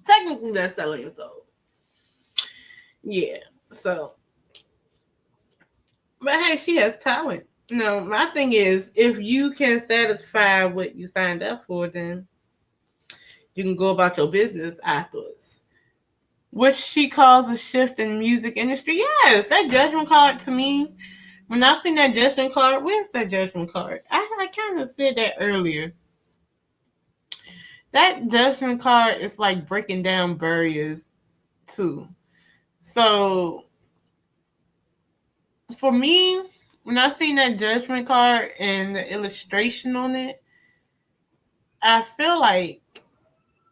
technically that's selling your soul. Yeah. So, but hey, she has talent. No, my thing is, if you can satisfy what you signed up for, then you can go about your business afterwards. Which she calls a shift in music industry. Yes, that judgment card to me, when I seen that judgment card, where's that judgment card? I kind of said that earlier. That judgment card is like breaking down barriers too. So for me, when I seen that judgment card and the illustration on it, I feel like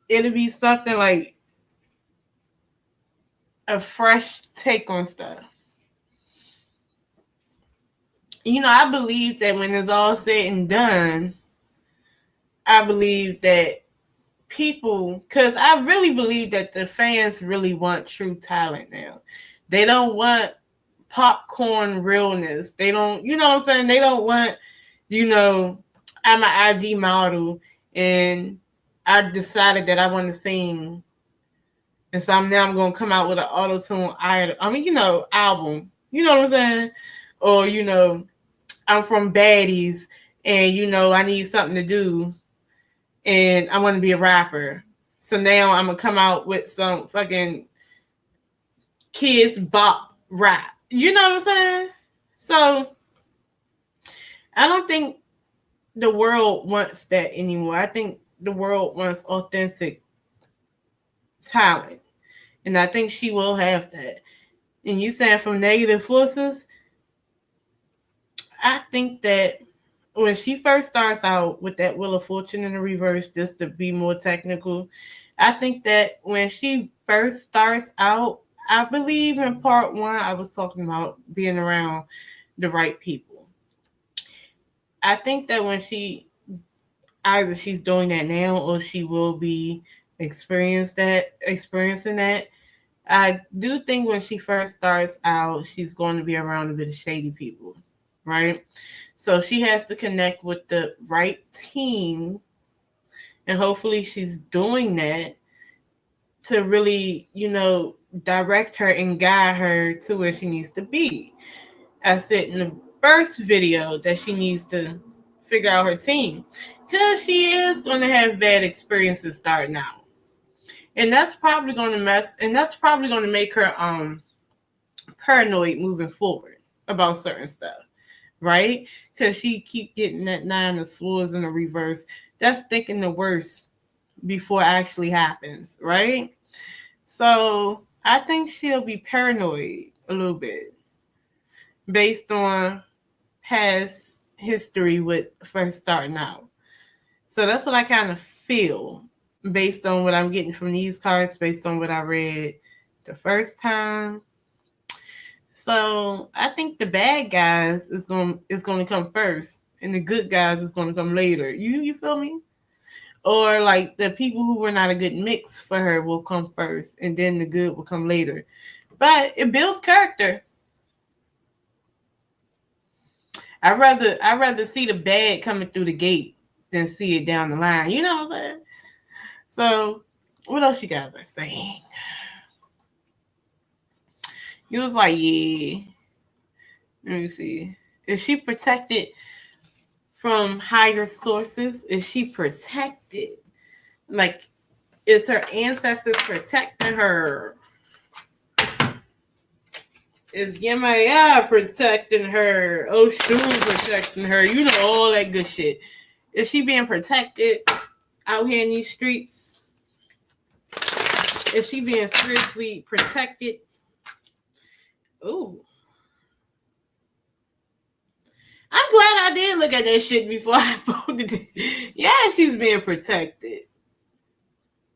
it'll be something like a fresh take on stuff. I believe that when it's all said and done, I believe that people, because I really believe that the fans really want true talent now. They don't want popcorn realness. They don't, you know what I'm saying? They don't want, I'm an IG model and I decided that I want to sing. And so I'm going to come out with an auto-tune album. You know what I'm saying? Or, I'm from Baddies and, I need something to do and I want to be a rapper. So now I'm going to come out with some fucking kids bop rap. You know what I'm saying? So I don't think the world wants that anymore. I think the world wants authentic talent. And I think she will have that. And you saying from negative forces, I think that when she first starts out with that Wheel of Fortune in the reverse, just to be more technical, I think that when she first starts out, I believe in part one, I was talking about being around the right people. I think that when either she's doing that now or she will be experiencing that. I do think when she first starts out, she's going to be around a bit of shady people, right? So she has to connect with the right team, and hopefully she's doing that to really, direct her and guide her to where she needs to be. I said in the first video that she needs to figure out her team because she is going to have bad experiences starting out. And that's probably going to make her paranoid moving forward about certain stuff, right? Because she keep getting that 9 of swords in the reverse. That's thinking the worst before it actually happens, right? So I think she'll be paranoid a little bit based on past history with first starting out. So that's what I kind of feel based on what I'm getting from these cards, based on what I read the first time. So I think the bad guys is going to come first, and the good guys is going to come later. You feel me? Or like the people who were not a good mix for her will come first, and then the good will come later. But it builds character. I'd rather see the bad coming through the gate than see it down the line. You know what I'm saying? So what else you guys are saying? He was like, yeah. Let me see. Is she protected from higher sources? Is she protected? Like, is her ancestors protecting her? Is Yemaya protecting her? Oshun protecting her? You know, all that good shit. Is she being protected out here in these streets? Is she being spiritually protected? Ooh. I'm glad I did look at that shit before I voted it. Yeah, she's being protected.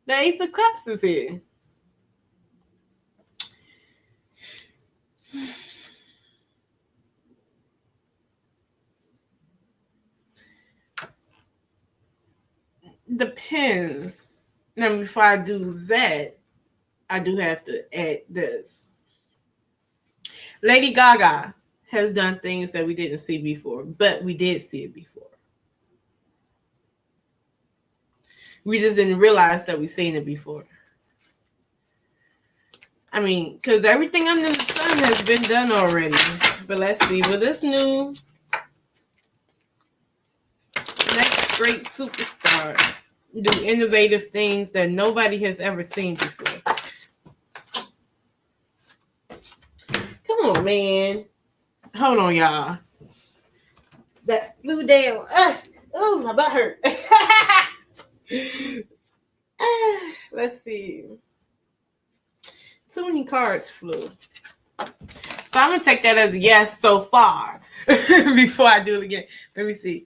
The Ace of Cups is here. Depends. Now, before I do that, I do have to add this. Lady Gaga has done things that we didn't see before, but we did see it before. We just didn't realize that we seen it before. I mean, because everything under the sun has been done already. But let's see, will this new next great superstar do innovative things that nobody has ever seen before? Come on, man. Hold on, y'all. That flew down. Oh, my butt hurt. Let's see. So many cards flew. So I'm going to take that as a yes so far before I do it again. Let me see.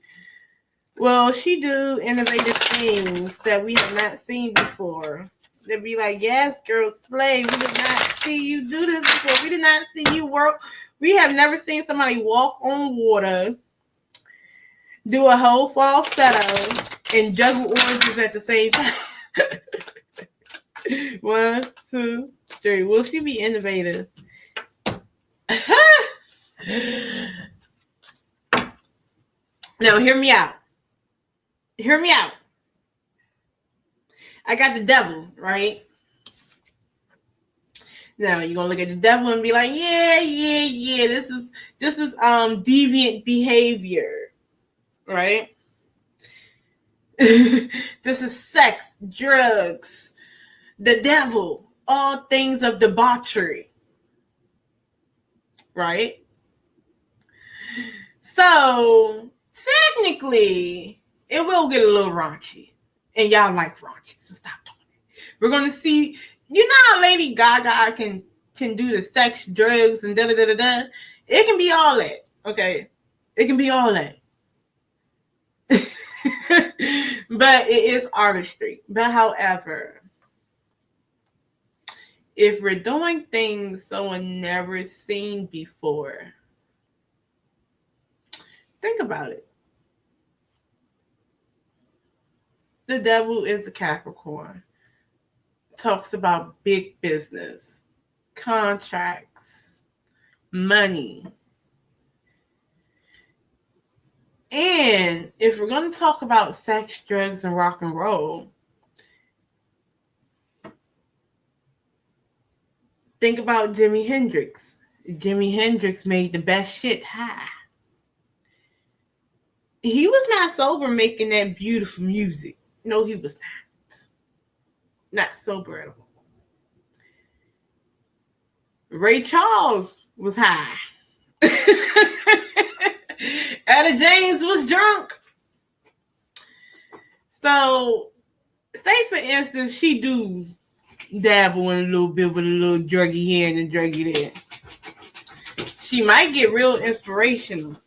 Well, she do innovative things that we have not seen before. They'd be like, yes, girl, slay. We did not see you do this before. We did not see you work. We have never seen somebody walk on water, do a whole falsetto, and juggle oranges at the same time. 1, 2, 3. Will she be innovative? No, hear me out. Hear me out. I got the devil, right? Now you're gonna look at the devil and be like, yeah. This is deviant behavior, right? This is sex, drugs, the devil, all things of debauchery, right? So technically, it will get a little raunchy, and y'all like raunchy, so stop doing it. We're gonna see. You know how Lady Gaga can do the sex, drugs, and da-da-da-da-da? It can be all that, okay? It can be all that. But it is artistry. But however, if we're doing things someone never seen before, think about it. The devil is a Capricorn. Talks about big business, contracts, money. And if we're going to talk about sex, drugs, and rock and roll, think about Jimi Hendrix. Jimi Hendrix made the best shit high. He was not sober making that beautiful music. No, he was not. Not sober at all. Ray Charles was high. Etta James was drunk. So, say for instance, she do dabble in a little bit with a little druggy here and a druggy there. She might get real inspirational.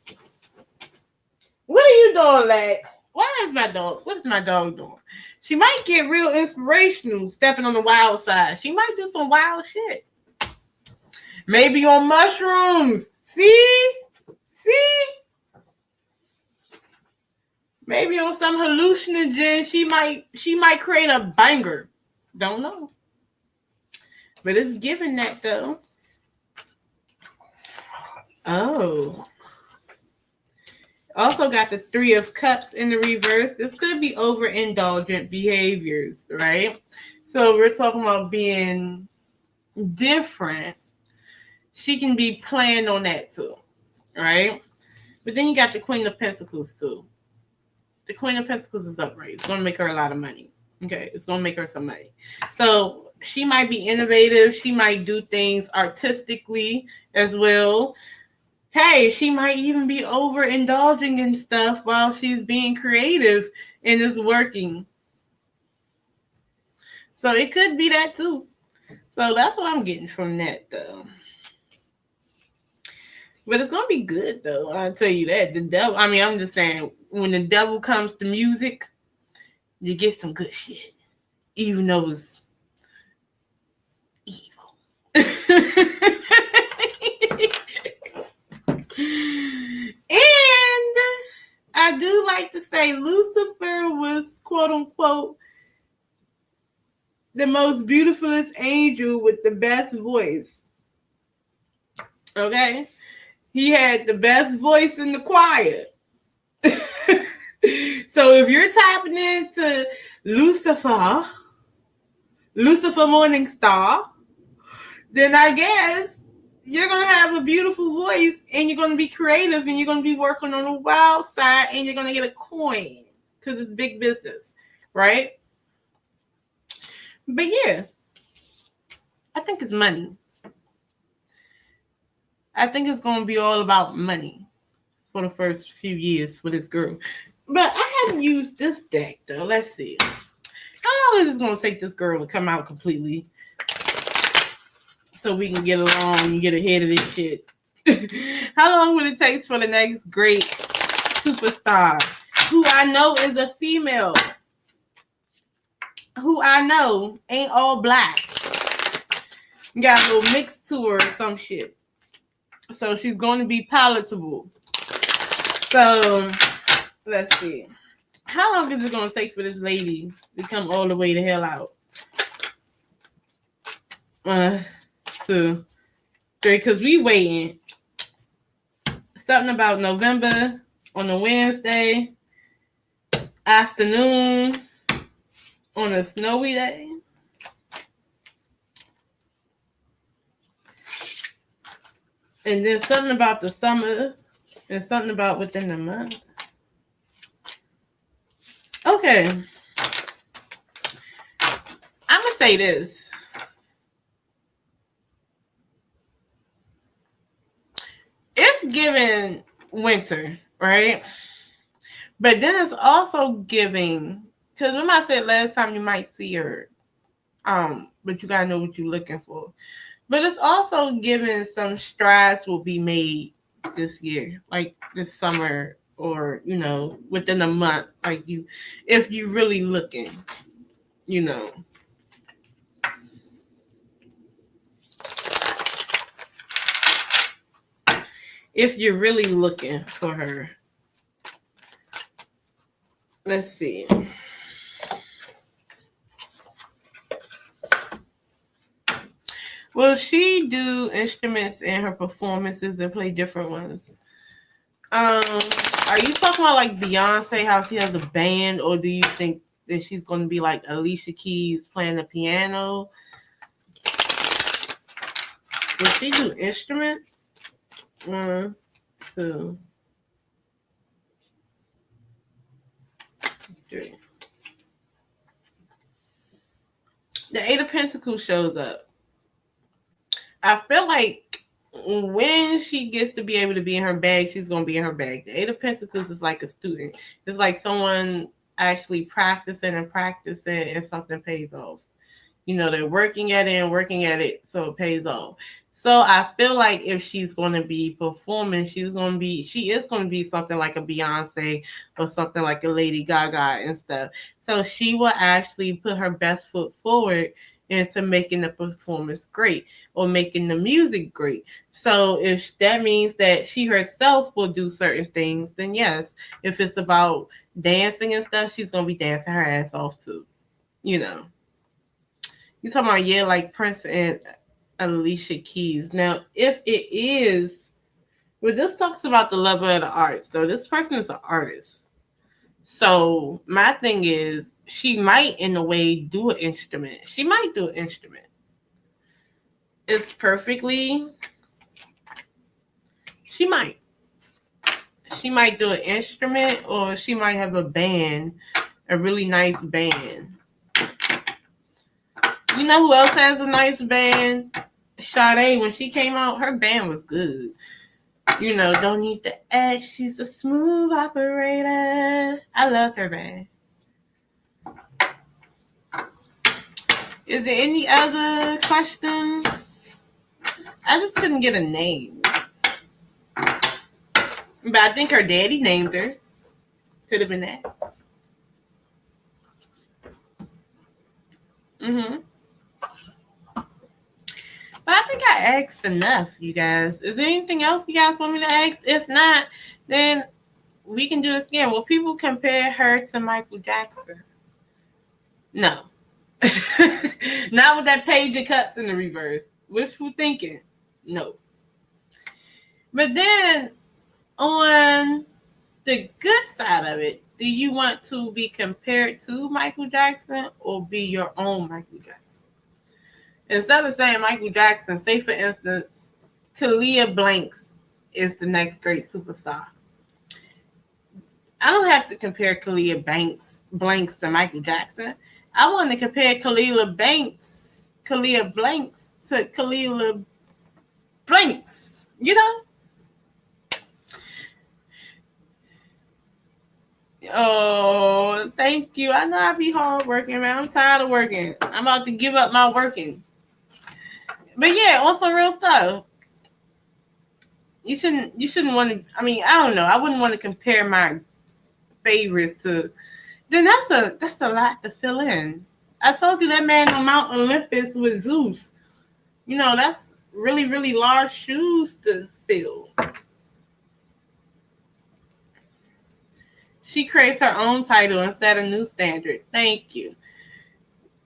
What are you doing, Lex? What is my dog doing? She might get real inspirational, stepping on the wild side. She might do some wild shit. Maybe on mushrooms. See? Maybe on some hallucinogen, she might create a banger. Don't know. But it's giving that though. Oh. Also got the 3 of Cups in the reverse. This could be overindulgent behaviors, right? So we're talking about being different. She can be playing on that too, right? But then you got the Queen of Pentacles too. The Queen of Pentacles is upright. It's going to make her a lot of money. Okay, it's going to make her some money. So she might be innovative. She might do things artistically as well. Hey, she might even be overindulging in stuff while she's being creative and is working. So it could be that too. So that's what I'm getting from that though. But it's going to be good though. I'll tell you that. The devil, I'm just saying, when the devil comes to music, you get some good shit. Even though it's evil. And I do like to say Lucifer was, quote unquote, the most beautifulest angel with the best voice. Okay? He had the best voice in the choir. So if you're tapping into Lucifer Morningstar, then I guess you're going to have a beautiful voice and you're going to be creative and you're going to be working on the wild side and you're going to get a coin because it's big business, right? But yeah, I think it's money. I think it's going to be all about money for the first few years for this girl. But I haven't used this deck, though. Let's see. How long is it going to take this girl to come out completely so we can get along and get ahead of this shit. How long will it take for the next great superstar, who I know is a female, who I know ain't all black, got a little mix to her or some shit, so she's going to be palatable. So let's see, how long is it going to take for this lady to come all the way the hell out? So because we waiting. Something about November on a Wednesday afternoon on a snowy day. And then something about the summer and something about within the month. Okay. I'm going to say this. It's giving winter, right? But then it's also giving, because remember I said last time you might see her, but you gotta know what you're looking for. But it's also giving some strides will be made this year, like this summer, or within a month, like if you really looking, if you're really looking for her. Let's see. Will she do instruments in her performances and play different ones? Are you talking about like Beyonce, how she has a band, or do you think that she's going to be like Alicia Keys playing the piano? Will she do instruments? 1, 2, 3. The 8 of Pentacles shows up. I feel like when she gets to be able to be in her bag, she's going to be in her bag. The 8 of Pentacles is like a student. It's like someone actually practicing and something pays off. They're working at it, so it pays off. So I feel like if she's going to be performing, she is going to be something like a Beyonce or something like a Lady Gaga and stuff. So she will actually put her best foot forward into making the performance great or making the music great. So if that means that she herself will do certain things, then yes. If it's about dancing and stuff, she's going to be dancing her ass off too. You talking about, like Prince and Alicia Keys. Now, if it is, this talks about the lover of the arts. So this person is an artist. So my thing is, she might, in a way, do an instrument. She might do an instrument. It's perfectly. She might. She might do an instrument, or she might have a band, a really nice band. You know who else has a nice band? Sade. When she came out, her band was good. Don't need to act. She's a smooth operator. I love her band. Is there any other questions? I just couldn't get a name. But I think her daddy named her. Could have been that. But I think I asked enough, you guys. Is there anything else you guys want me to ask? If not, then we can do this again. Will people compare her to Michael Jackson? No. Not with that page of cups in the reverse. Wishful thinking. No. But then, on the good side of it, do you want to be compared to Michael Jackson or be your own Michael Jackson? Instead of saying Michael Jackson, say for instance, Kalia Blanks is the next great superstar. I don't have to compare Kalia Blanks to Michael Jackson. I want to compare Kalia Blanks to Kalia Blanks. Oh, thank you. I know I be hard working, man. I'm tired of working. I'm about to give up my working. But yeah, on some real stuff. You shouldn't want to. I mean, I don't know. I wouldn't want to compare my favorites to. Then that's a lot to fill in. I told you that man on Mount Olympus with Zeus. You know, that's really, really large shoes to fill. She creates her own title and set a new standard. Thank you.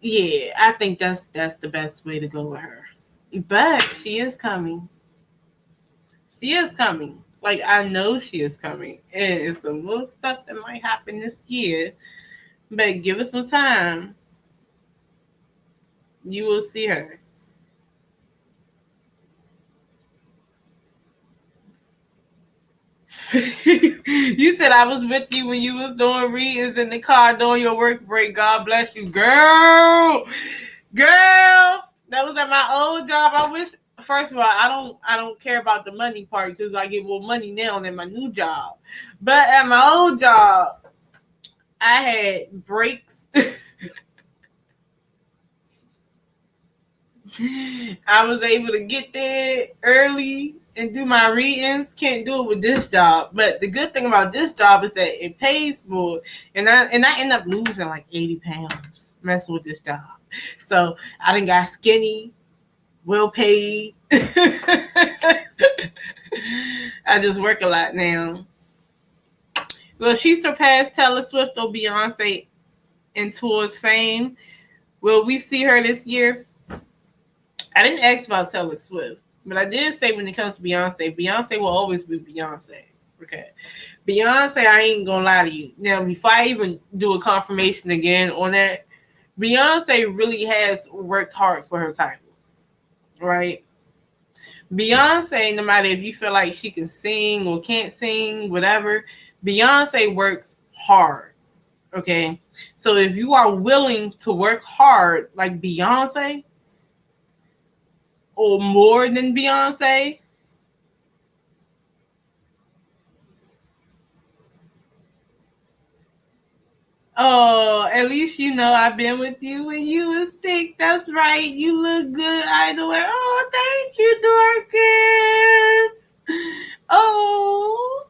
Yeah, I think that's the best way to go with her. But she is coming. She is coming. Like, I know she is coming. And it's some little stuff that might happen this year. But give it some time. You will see her. You said I was with you when you was doing readings in the car during your work break. God bless you, girl. Girl, that was at my old job. I wish. First of all, I don't care about the money part because I get more money now than my new job. But at my old job, I had breaks. I was able to get there early and do my readings. Can't do it with this job. But the good thing about this job is that it pays more. And I end up losing like 80 pounds messing with this job. So I done got skinny, well paid. I just work a lot now. Will she surpass Taylor Swift or Beyonce in towards fame? Will we see her this year? I didn't ask about Taylor Swift, but I did say when it comes to Beyonce, Beyonce will always be Beyonce. Okay. Beyonce, I ain't gonna lie to you. Now, before I even do a confirmation again on that, Beyonce really has worked hard for her title. Right? Beyonce, no matter if you feel like she can sing or can't sing, whatever, Beyonce works hard. Okay? So if you are willing to work hard like Beyonce, or more than Beyonce, oh, at least you know I've been with you when you was thick. That's right. You look good either way. Oh, thank you, Dorcas. Oh,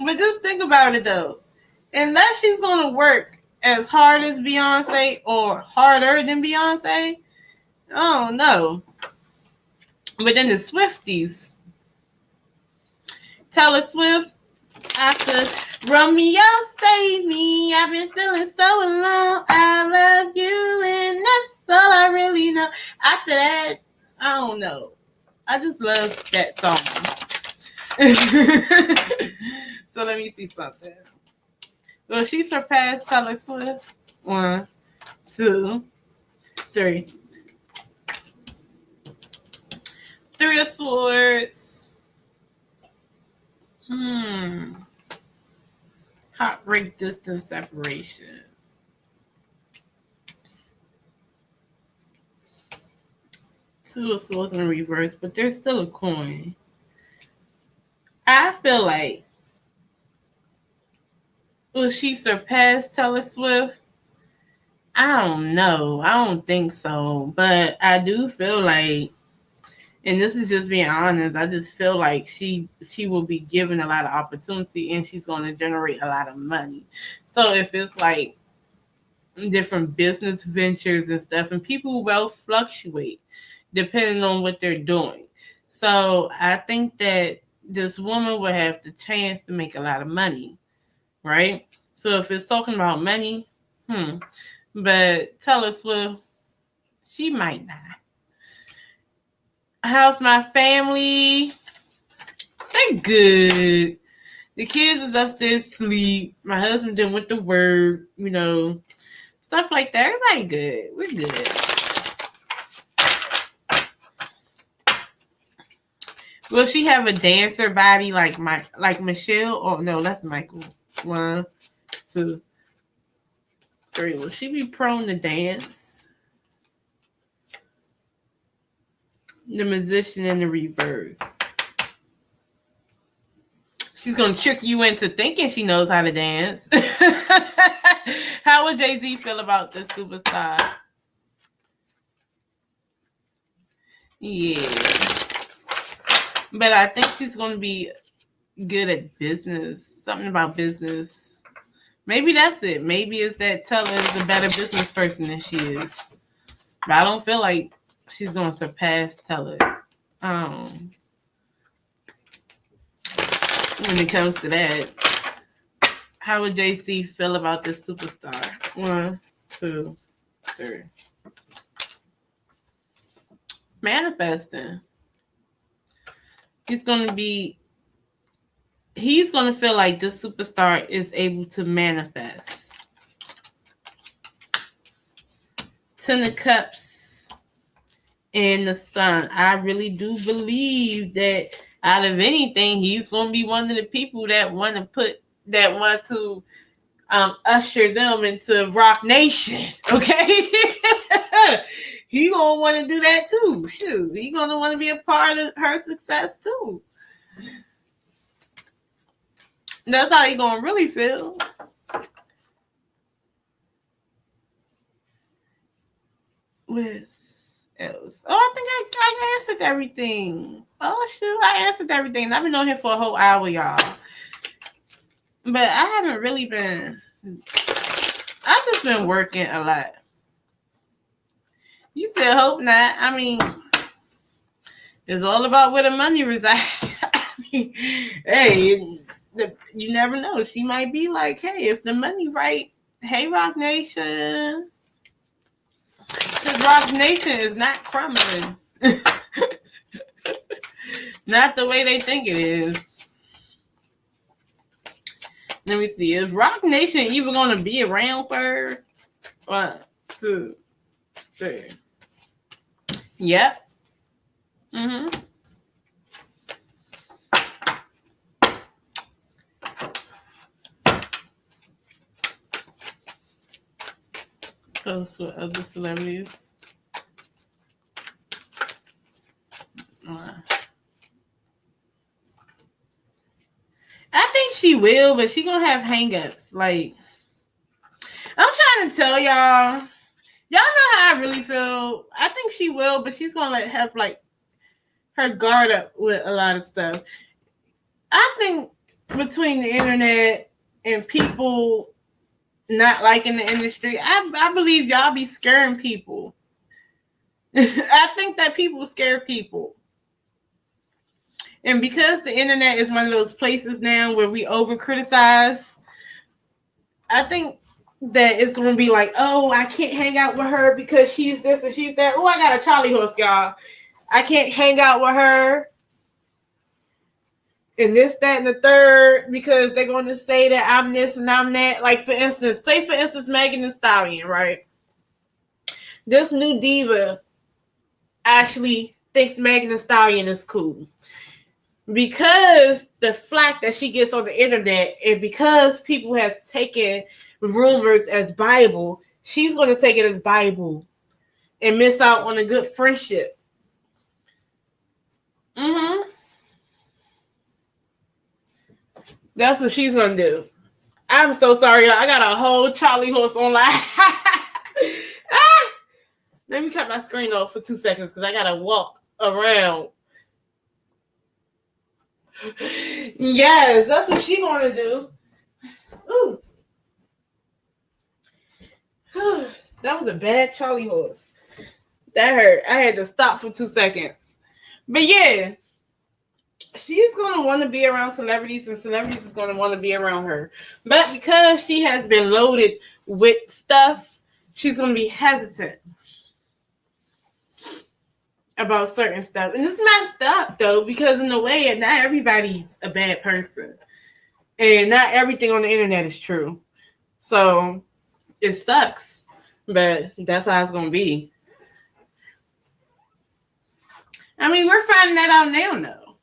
but just think about it though. Unless she's gonna work as hard as Beyonce or harder than Beyonce, oh no. But then the Swifties, Taylor Swift, after Romeo Save Me, I've been feeling so alone. I love you, and that's all I really know. After that, I don't know. I just love that song. So let me see something. Will she surpass Taylor Swift? 1, 2, 3. 3 of Swords. Heartbreak, distance, separation. 2 of Swords in reverse, but there's still a coin. I feel like, will she surpass Taylor Swift? I don't know. I don't think so. But I do feel like, and this is just being honest, I just feel like she will be given a lot of opportunity and she's going to generate a lot of money. So if it's like different business ventures and stuff, and people will fluctuate depending on what they're doing. So I think that this woman will have the chance to make a lot of money, right? So if it's talking about money, but Taylor Swift, she might not. How's my family? They good. The kids is upstairs asleep. My husband done went to work, you know, stuff like that. Everybody good. We're good. Will she have a dancer body like Michelle? Oh no, that's Michael. 1, 2, 3. Will she be prone to dance? The Musician in the reverse. She's gonna trick you into thinking she knows how to dance. How would Jay-Z feel about this superstar? Yeah. But I think she's going to be good at business. Something about business. Maybe that's it. Maybe it's that Teller is a better business person than she is. But I don't feel like she's going to surpass Teller. When it comes to that. How would JC feel about this superstar? 1, 2, 3. Manifesting. He's going to feel like this superstar is able to manifest. 10 of Cups and the Sun. I really do believe that out of anything, he's going to be one of the people that want to usher them into Rock Nation. Okay? He going to want to do that too. Shoot, he going to want to be a part of her success too. That's how he going to really feel. What else? Oh, I think I answered everything. Oh, shoot, I answered everything. I've been on here for a whole hour, y'all. But I haven't really been... I've just been working a lot. You said hope not. I mean, it's all about where the money resides. I mean, hey, you never know. She might be like, hey, if the money right, hey, Rock Nation. Because Rock Nation is not crumbling. Not the way they think it is. Let me see. Is Rock Nation even going to be around for her? 1, 2, 3. Yep. Close with other celebrities. I think she will, but she gonna have hang-ups. Like, I'm trying to tell y'all. Y'all know how I really feel. I think she will, but she's gonna have like her guard up with a lot of stuff. I think between the internet and people not liking the industry, I believe y'all be scaring people. I think that people scare people. And because the internet is one of those places now where we over criticize, I think that it's going to be like, oh, I can't hang out with her because she's this and she's that. Oh, I got a Charlie horse, y'all. I can't hang out with her and this, that, and the third because they're going to say that I'm this and I'm that. Like, for instance, Megan Thee Stallion, right? This new diva actually thinks Megan Thee Stallion is cool. Because the flack that she gets on the internet and because people have taken rumors as Bible, she's going to take it as Bible and miss out on a good friendship. That's what she's going to do. I'm so sorry, y'all. I got a whole Charlie horse online. Let me cut my screen off for 2 seconds because I got to walk around. Yes, that's what she's going to do. Ooh. That was a bad Charlie horse. That hurt. I had to stop for 2 seconds. But yeah, she's going to want to be around celebrities and celebrities is going to want to be around her. But because she has been loaded with stuff, she's going to be hesitant about certain stuff. And it's messed up, though, because in a way, not everybody's a bad person. And not everything on the internet is true. So it sucks. But that's how it's going to be. I mean, we're finding that out now, though.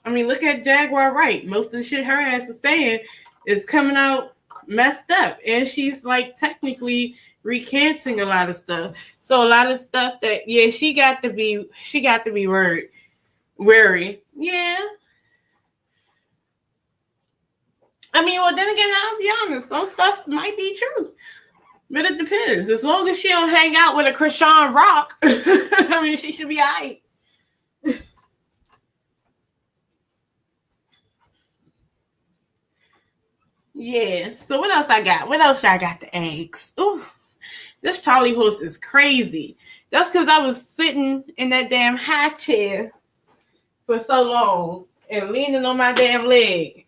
I mean, look at Jaguar Wright. Most of the shit her ass was saying is coming out messed up. And she's, like, technically recanting a lot of stuff. So a lot of stuff that, yeah, she got to be wary. Yeah. I mean, well, then again, I'll be honest. Some stuff might be true. But it depends. As long as she don't hang out with a Krishan Rock, I mean, she should be all right. Yeah. So what else I got? What else I got to ask? Ooh, this Charlie horse is crazy. That's because I was sitting in that damn high chair for so long and leaning on my damn leg.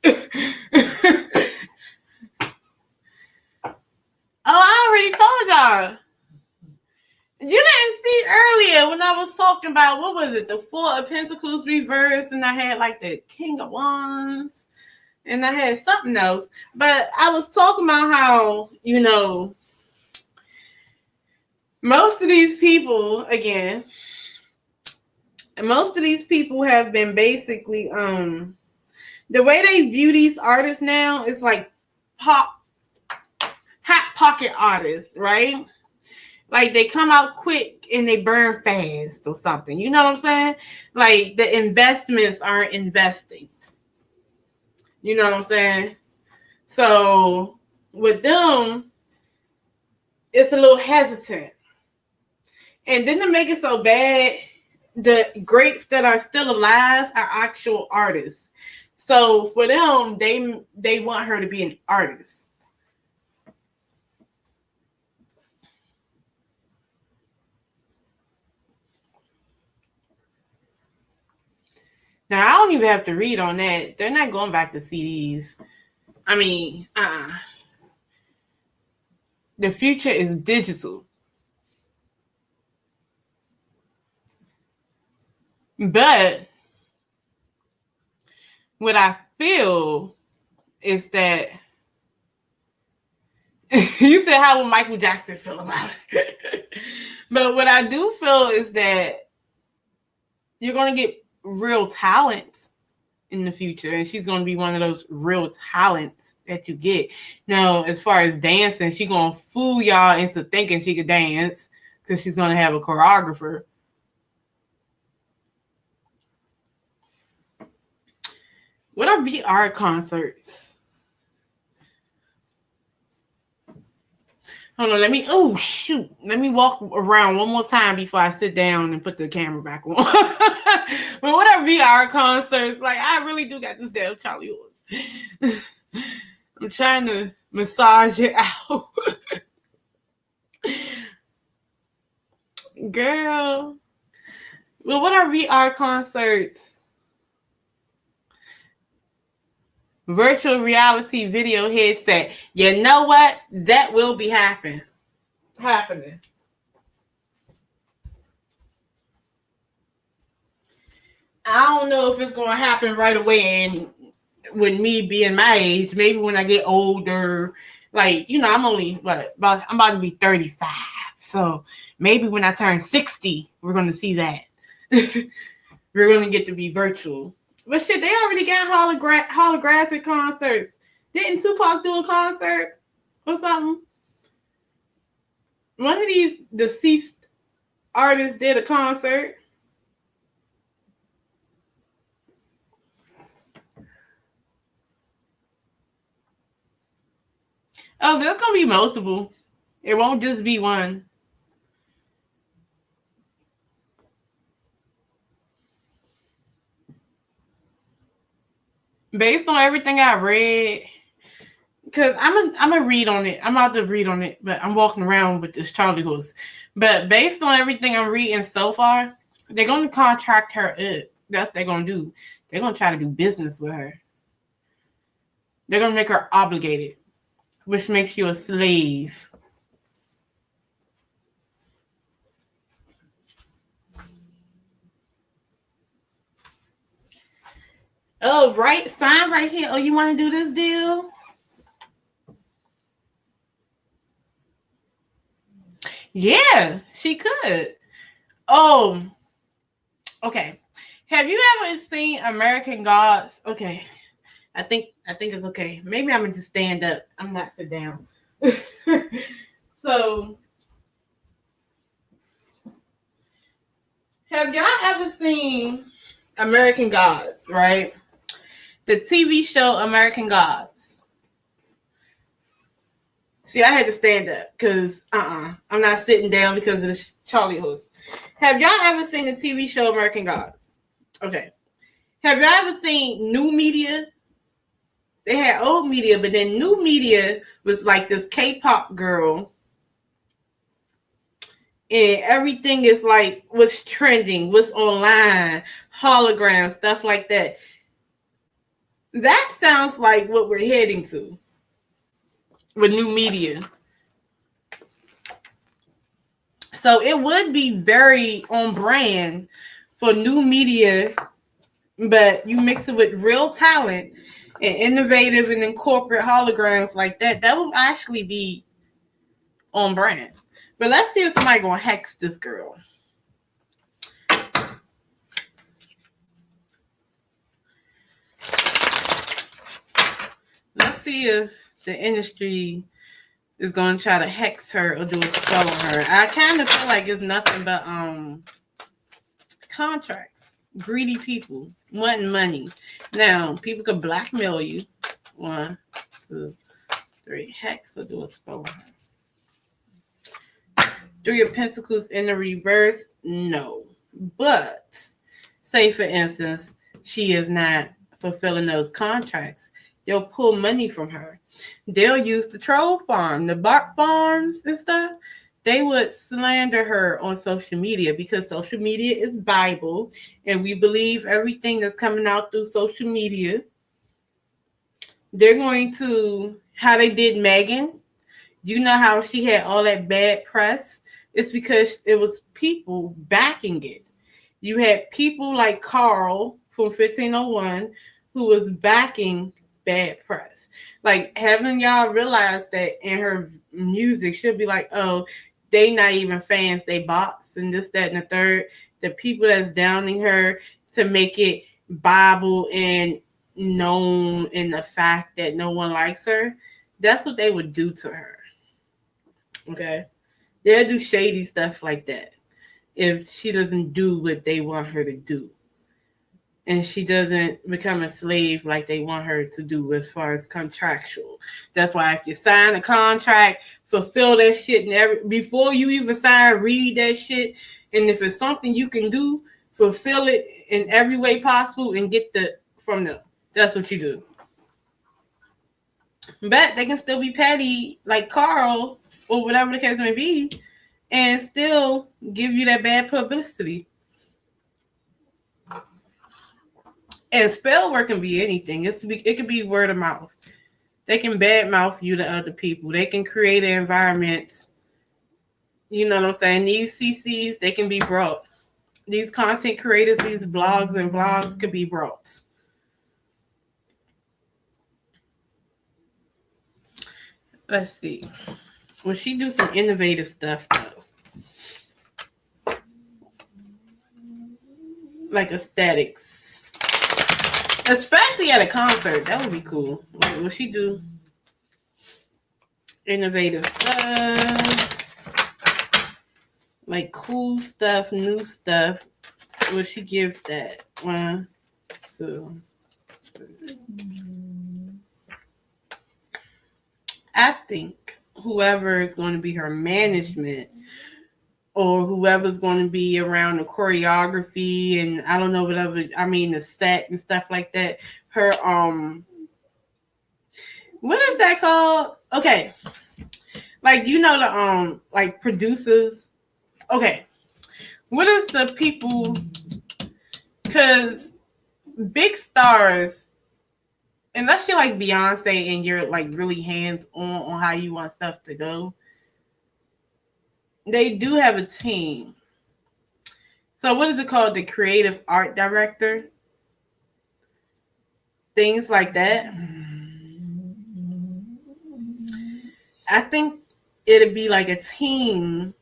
I already told y'all. You didn't see earlier when I was talking about, what was it, the Four of Pentacles reverse, and I had like the King of Wands, and I had something else. But I was talking about how, most of these people, have been basically, the way they view these artists now is like hot pocket artists, right? Like they come out quick and they burn fast or something. You know what I'm saying? Like the investments aren't investing. You know what I'm saying? So with them, it's a little hesitant. And then to make it so bad, the greats that are still alive are actual artists. So for them, they want her to be an artist. Now, I don't even have to read on that. They're not going back to CDs. I mean, the future is digital. But what I feel is that you said, how would Michael Jackson feel about it? But what I do feel is that you're going to get real talent in the future, and she's going to be one of those real talents that you get. Now, as far as dancing, she's going to fool y'all into thinking she could dance because she's going to have a choreographer. What are VR concerts? Hold on, let me walk around one more time before I sit down and put the camera back on. But what are VR concerts? Like, I really do got this damn Charlie horse. I'm trying to massage it out. Girl. Well, what are VR concerts? Virtual reality video headset. You know what? That will be happening. I don't know if it's going to happen right away, and with me being my age, maybe when I get older, like, I'm only, I'm about to be 35. So maybe when I turn 60, we're going to see that. We're going to get to be virtual. But shit, they already got holographic concerts. Didn't Tupac do a concert or something? One of these deceased artists did a concert. Oh, there's going to be multiple. It won't just be one. Based on everything I read, because I'm gonna read on it. I'm about to read on it, but I'm walking around with this Charlie horse. But based on everything I'm reading so far, they're gonna contract her up. That's what they're gonna do. They're gonna try to do business with her. They're gonna make her obligated, which makes you a slave. Oh, right, sign right here. Oh, you want to do this deal? Yeah, she could. Oh, okay. Have you ever seen American Gods? Okay, I think it's okay. Maybe I'm gonna just stand up. I'm not sit down. So, have y'all ever seen American Gods? Right, the TV show American Gods. See, I had to stand up because I'm not sitting down because of the Charlie horse. Have y'all ever seen the TV show American Gods? Okay. Have y'all ever seen New Media? They had old media, but then new media was like this K-pop girl. And everything is like what's trending, what's online, holograms, stuff like that. That sounds like what we're heading to with new media. So it would be very on brand for new media, but you mix it with real talent and innovative and incorporate holograms like that. That will actually be on brand. But let's see if somebody gonna hex this girl. Let's see if the industry is gonna try to hex her or do a spell on her. I kind of feel like it's nothing but contracts. Greedy people wanting money. Now people could blackmail you. 1, 2, 3. Hex or do a spell on her. 3 of Pentacles in the reverse. No, but say for instance she is not fulfilling those contracts. They'll pull money from her. They'll use the troll farm, the bot farms and stuff. They would slander her on social media because social media is Bible and we believe everything that's coming out through social media. They're going to, how they did Megan. You know how she had all that bad press? It's because it was people backing it. You had people like Carl from 1501 who was backing bad press. Like having y'all realize that in her music, she'll be like, oh, they not even fans, they bots and this, that, and the third. The people that's downing her to make it Bible and known in the fact that no one likes her, that's what they would do to her. Okay? They'll do shady stuff like that if she doesn't do what they want her to do. And she doesn't become a slave like they want her to do as far as contractual. That's why if you sign a contract, fulfill that shit and before you even sign, read that shit. And if it's something you can do, fulfill it in every way possible and get the from them. That's what you do. But they can still be petty like Carl or whatever the case may be and still give you that bad publicity. And spell work can be anything. It could be word of mouth. They can badmouth you to other people. They can create environments. You know what I'm saying? These CCs, they can be brought. These content creators, these blogs and vlogs could be brought. Let's see. Well, she do some innovative stuff though. Like aesthetics. Especially at a concert. That would be cool. Like, will she do innovative stuff? Like cool stuff, new stuff. Will she give that? 1, 2, 3. I think whoever is going to be her management or whoever's going to be around the choreography and I don't know whatever, I mean the set and stuff like that. Her what is that called? Okay. Like you know the like producers. Okay. What is the people, cause big stars, unless you're like Beyonce and you're like really hands on how you want stuff to go, they do have a team. So what is it called? The creative art director? Things like that. I think it'd be like a team.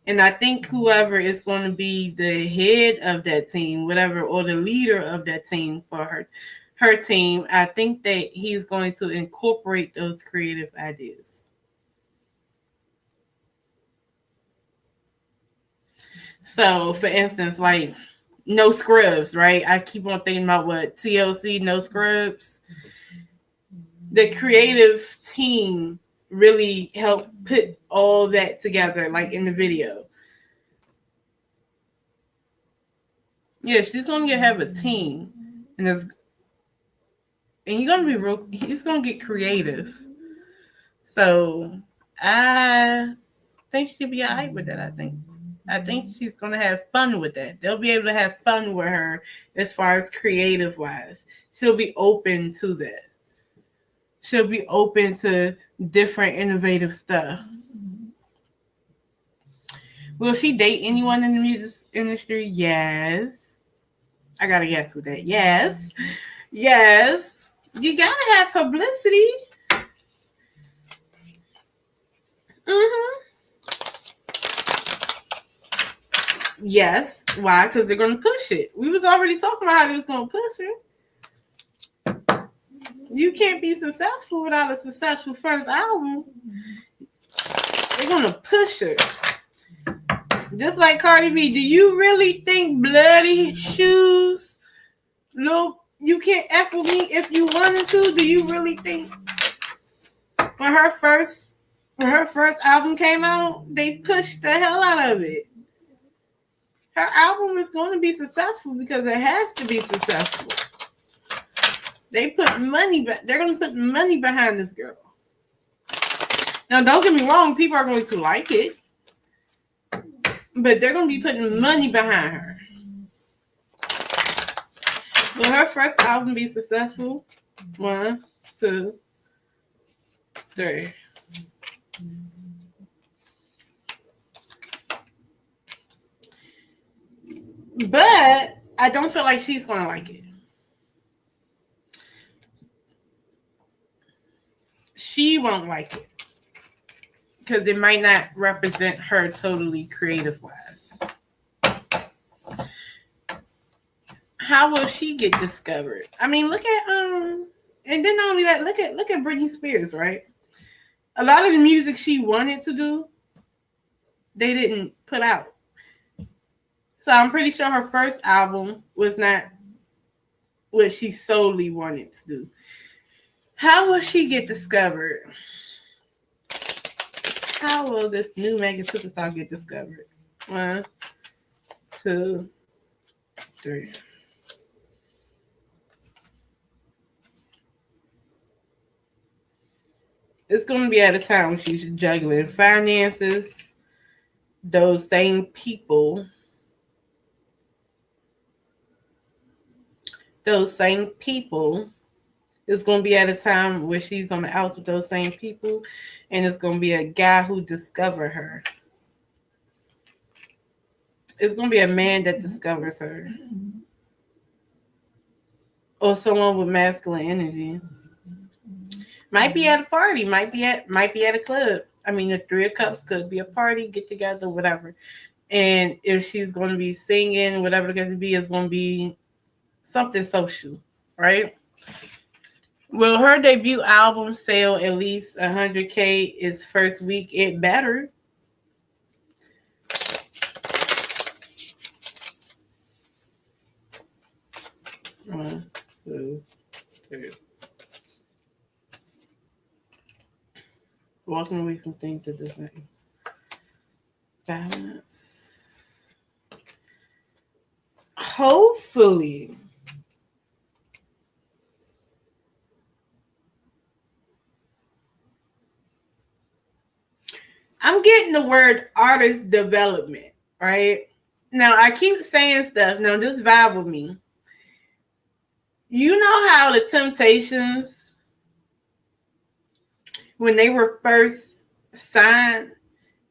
And I think whoever is going to be the head of that team, whatever, or the leader of that team for her team, I think that he's going to incorporate those creative ideas. So, for instance, like No Scrubs, right? I keep on thinking about what TLC, No Scrubs. The creative team really helped put all that together, like in the video. Yeah, she's going to have a team. And and he's gonna get creative. So I think she'll be alright with that. I think she's gonna have fun with that. They'll be able to have fun with her as far as creative wise. She'll be open to that. She'll be open to different innovative stuff. Will she date anyone in the music industry? Yes. I gotta guess with that. Yes. Yes. You gotta have publicity. Mm-hmm. Yes. Why? Because they're gonna push it. We was already talking about how they was gonna push it. You can't be successful without a successful first album. They're gonna push it. Just like Cardi B. Do you really think Bloody Shoes? Look, you can't F with me if you wanted to. Do you really think when her first album came out, they pushed the hell out of it? Her album is going to be successful because it has to be successful. They put money, they're going to put money behind this girl. Now, don't get me wrong, people are going to like it, but they're going to be putting money behind her. Will her first album be successful? 1, 2, 3. But I don't feel like she's going to like it. She won't like it because it might not represent her totally creative wise. How will she get discovered? I mean, look at and then not only that, look at Britney Spears, right? A lot of the music she wanted to do, they didn't put out. So I'm pretty sure her first album was not what she solely wanted to do. How will she get discovered? How will this new mega superstar get discovered? 1, 2, 3. It's going to be at a time when she's juggling finances, those same people. It's going to be at a time where she's on the outs with those same people, and it's going to be a guy who discovered her. It's going to be a man that discovers her. Or someone with masculine energy. Might be at a party, might be at a club. I mean, the 3 of Cups could be a party, get together, whatever. And if she's going to be singing, whatever it's going to be, it's going to be something social, right? Will her debut album sell at least 100K its first week? It better. One, two, three. Walking away from things that does not balance. Hopefully. I'm getting the word artist development, right? Now, I keep saying stuff. Now, just vibe with me. You know how the Temptations, when they were first signed,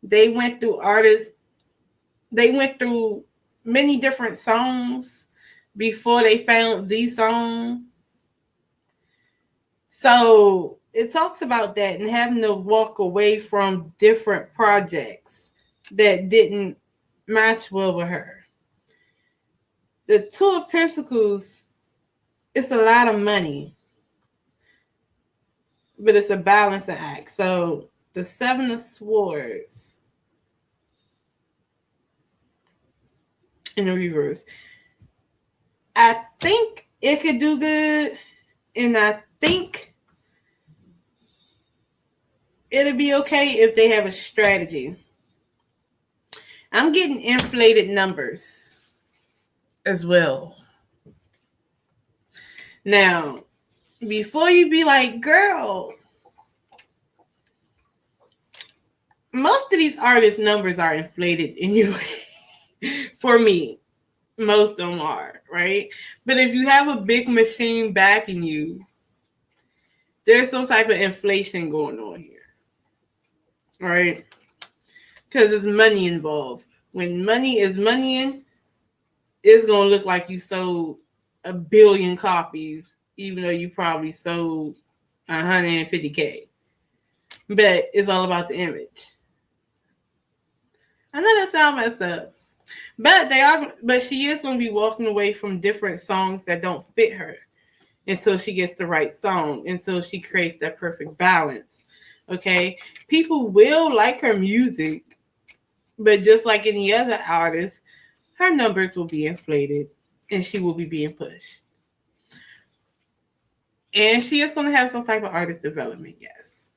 they went through many different songs before they found the song. So it talks about that and having to walk away from different projects that didn't match well with her. The 2 of Pentacles, it's a lot of money, but it's a balancing act. So the 7 of Swords in the reverse. I think it could do good, and I think it'll be okay if they have a strategy. I'm getting inflated numbers as well. Now, before you be like, girl, most of these artists' numbers are inflated anyway. For me, most of them are, right? But if you have a big machine backing you, there's some type of inflation going on here, right? Because there's money involved. When money is moneying, it's going to look like you sold 1 billion copies, even though you probably sold 150K. But it's all about the image. I know that sounds messed up. But she is going to be walking away from different songs that don't fit her until she gets the right song, until she creates that perfect balance. Okay? People will like her music, but just like any other artist, her numbers will be inflated and she will be being pushed. And she is going to have some type of artist development, yes.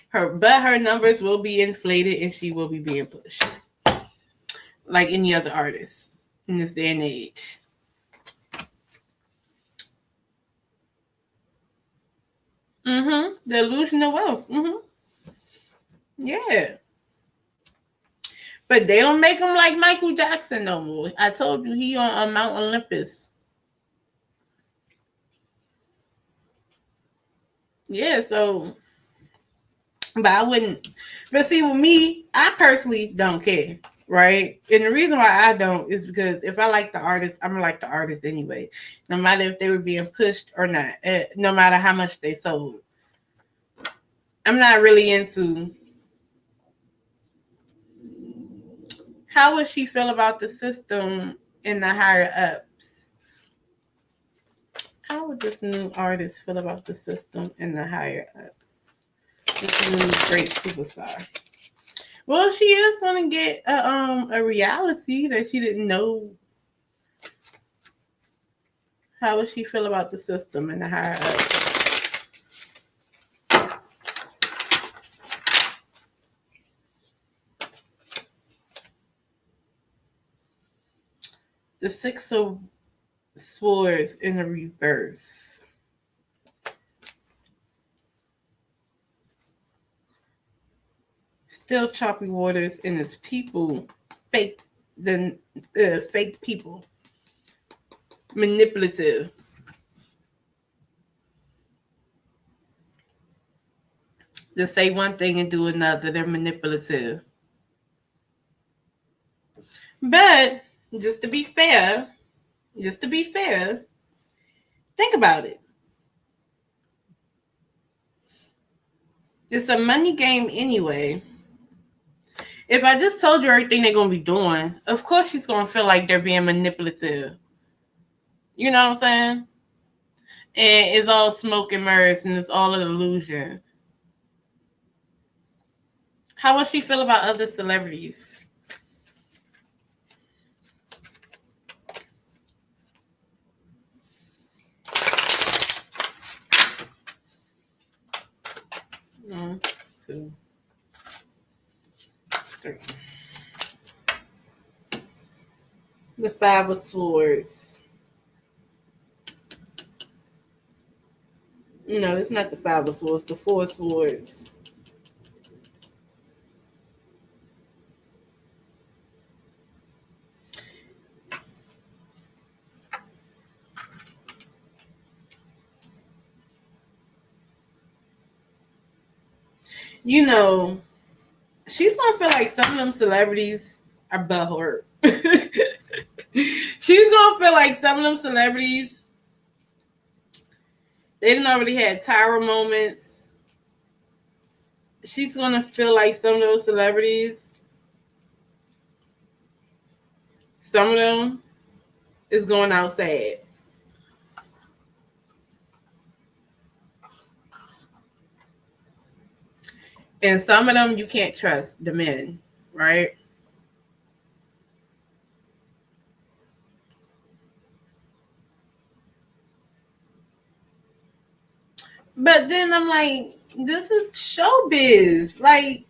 Her numbers will be inflated and she will be being pushed. Like any other artist in this day and age. The illusion of wealth. Yeah. But they don't make him like Michael Jackson no more. I told you he on Mount Olympus. Yeah, so but I wouldn't. But see, with me, I personally don't care, right? And the reason why I don't is because if I like the artist, I'm gonna like the artist anyway, no matter if they were being pushed or not, no matter how much they sold. I'm not really into how would she feel about the system and the higher ups. How would this new artist feel about the system and the higher ups? This new great superstar. Well, she is going to get a reality that she didn't know. How would she feel about the system and the higher ups? The Six of Swords in the reverse. Still choppy waters, and it's people, fake people, manipulative. To say one thing and do another, they're manipulative. But just to be fair, think about it. It's a money game anyway. If I just told you everything they're going to be doing, of course she's going to feel like they're being manipulative. You know what I'm saying? And it's all smoke and mirrors and it's all an illusion. How would she feel about other celebrities? One, two, three. The Five of Swords. No, it's not the Five of Swords. The Four of Swords. You know, she's gonna feel like some of them celebrities are butthurt. She's gonna feel like some of them celebrities, they didn't already had Tyra moments. She's gonna feel like some of those celebrities, some of them is going out sad. And some of them you can't trust the men, right? But then I'm like, this is showbiz. Like,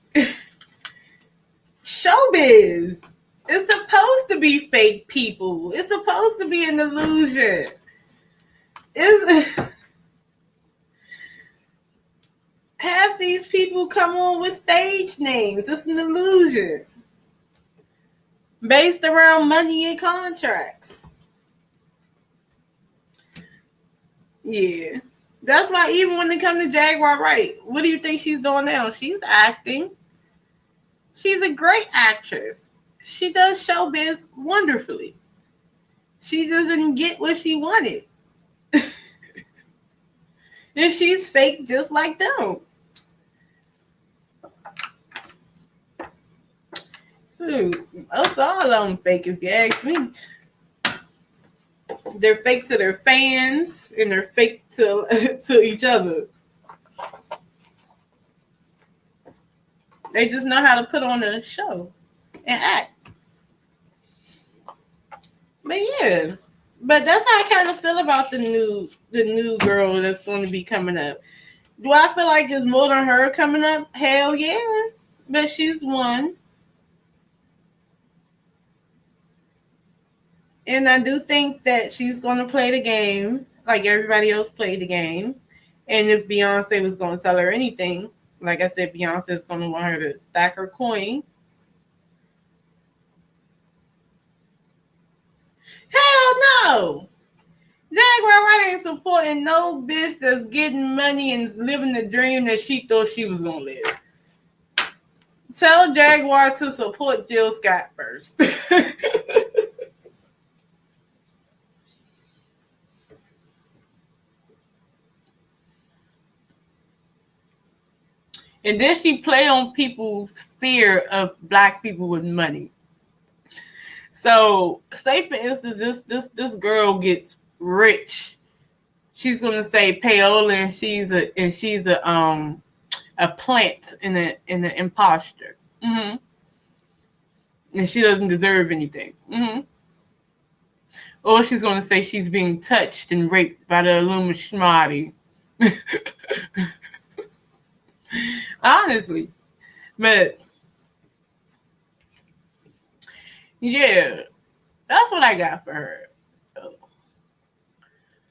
showbiz. It's supposed to be fake people. It's supposed to be an illusion. It's people come on with stage names. It's an illusion. Based around money and contracts. Yeah. That's why even when it comes to Jaguar Wright, what do you think she's doing now? She's acting. She's a great actress. She does showbiz wonderfully. She doesn't get what she wanted. And she's fake just like them. Most all of them fake if you ask me. They're fake to their fans and they're fake to each other. They just know how to put on a show and act. But yeah. But that's how I kind of feel about the new girl that's going to be coming up. Do I feel like there's more than her coming up? Hell yeah. But she's one. And I do think that she's going to play the game like everybody else played the game. And if Beyonce was going to tell her anything, like I said, Beyonce is going to want her to stack her coin. Hell no! Jaguar Wright ain't supporting no bitch that's getting money and living the dream that she thought she was going to live. Tell Jaguar to support Jill Scott first. And then she play on people's fear of black people with money. So, say for instance, this girl gets rich. She's gonna say payola, and she's a plant and an imposter. Mm-hmm. And she doesn't deserve anything. Mm-hmm. Or she's gonna say she's being touched and raped by the Illuminati. Honestly. But yeah, that's what I got for her.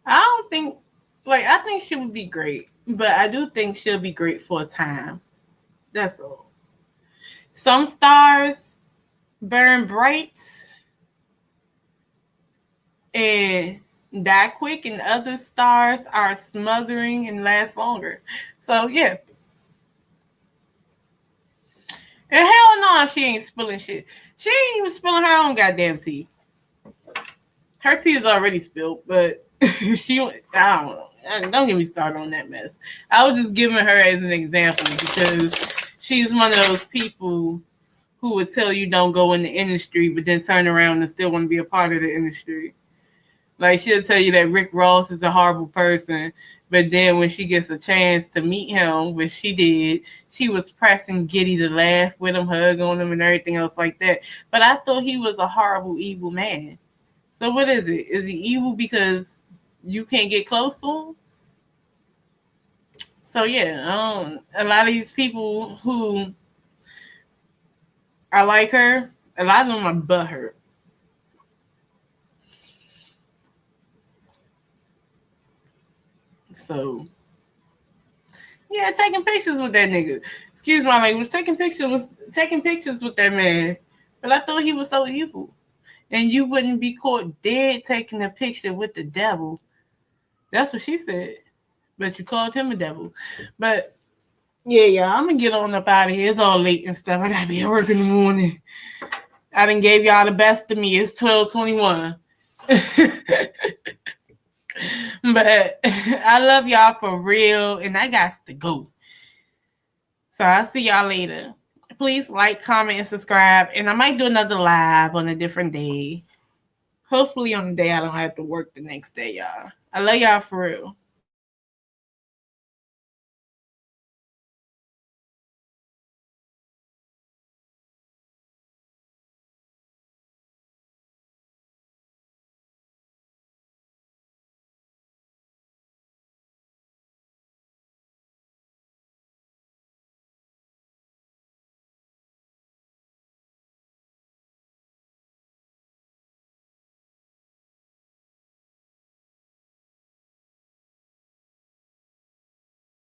I think she would be great, but I do think she'll be great for a time. That's all. Some stars burn bright and die quick, and other stars are smothering and last longer. So yeah. And hell no, she ain't spilling shit. She ain't even spilling her own goddamn tea. Her tea is already spilled, but I don't know. Don't get me started on that mess. I was just giving her as an example because she's one of those people who would tell you don't go in the industry, but then turn around and still want to be a part of the industry. Like, she'll tell you that Rick Ross is a horrible person, but then when she gets a chance to meet him, which she did, she was pressing Giddy to laugh with him, hug on him, and everything else like that. But I thought he was a horrible, evil man. So what is it? Is he evil because you can't get close to him? So yeah, a lot of these people who are like her, a lot of them are butthurt. So yeah, taking pictures with that nigga. Excuse my language. Taking pictures with that man. But I thought he was so evil. And you wouldn't be caught dead taking a picture with the devil. That's what she said. But you called him a devil. But yeah, I'm gonna get on up out of here. It's all late and stuff. I gotta be at work in the morning. I done gave y'all the best of me. It's 12:21. But I love y'all for real, and I got to go. So I'll see y'all later. Please like, comment, and subscribe. And I might do another live on a different day. Hopefully on the day I don't have to work the next day, y'all. I love y'all for real.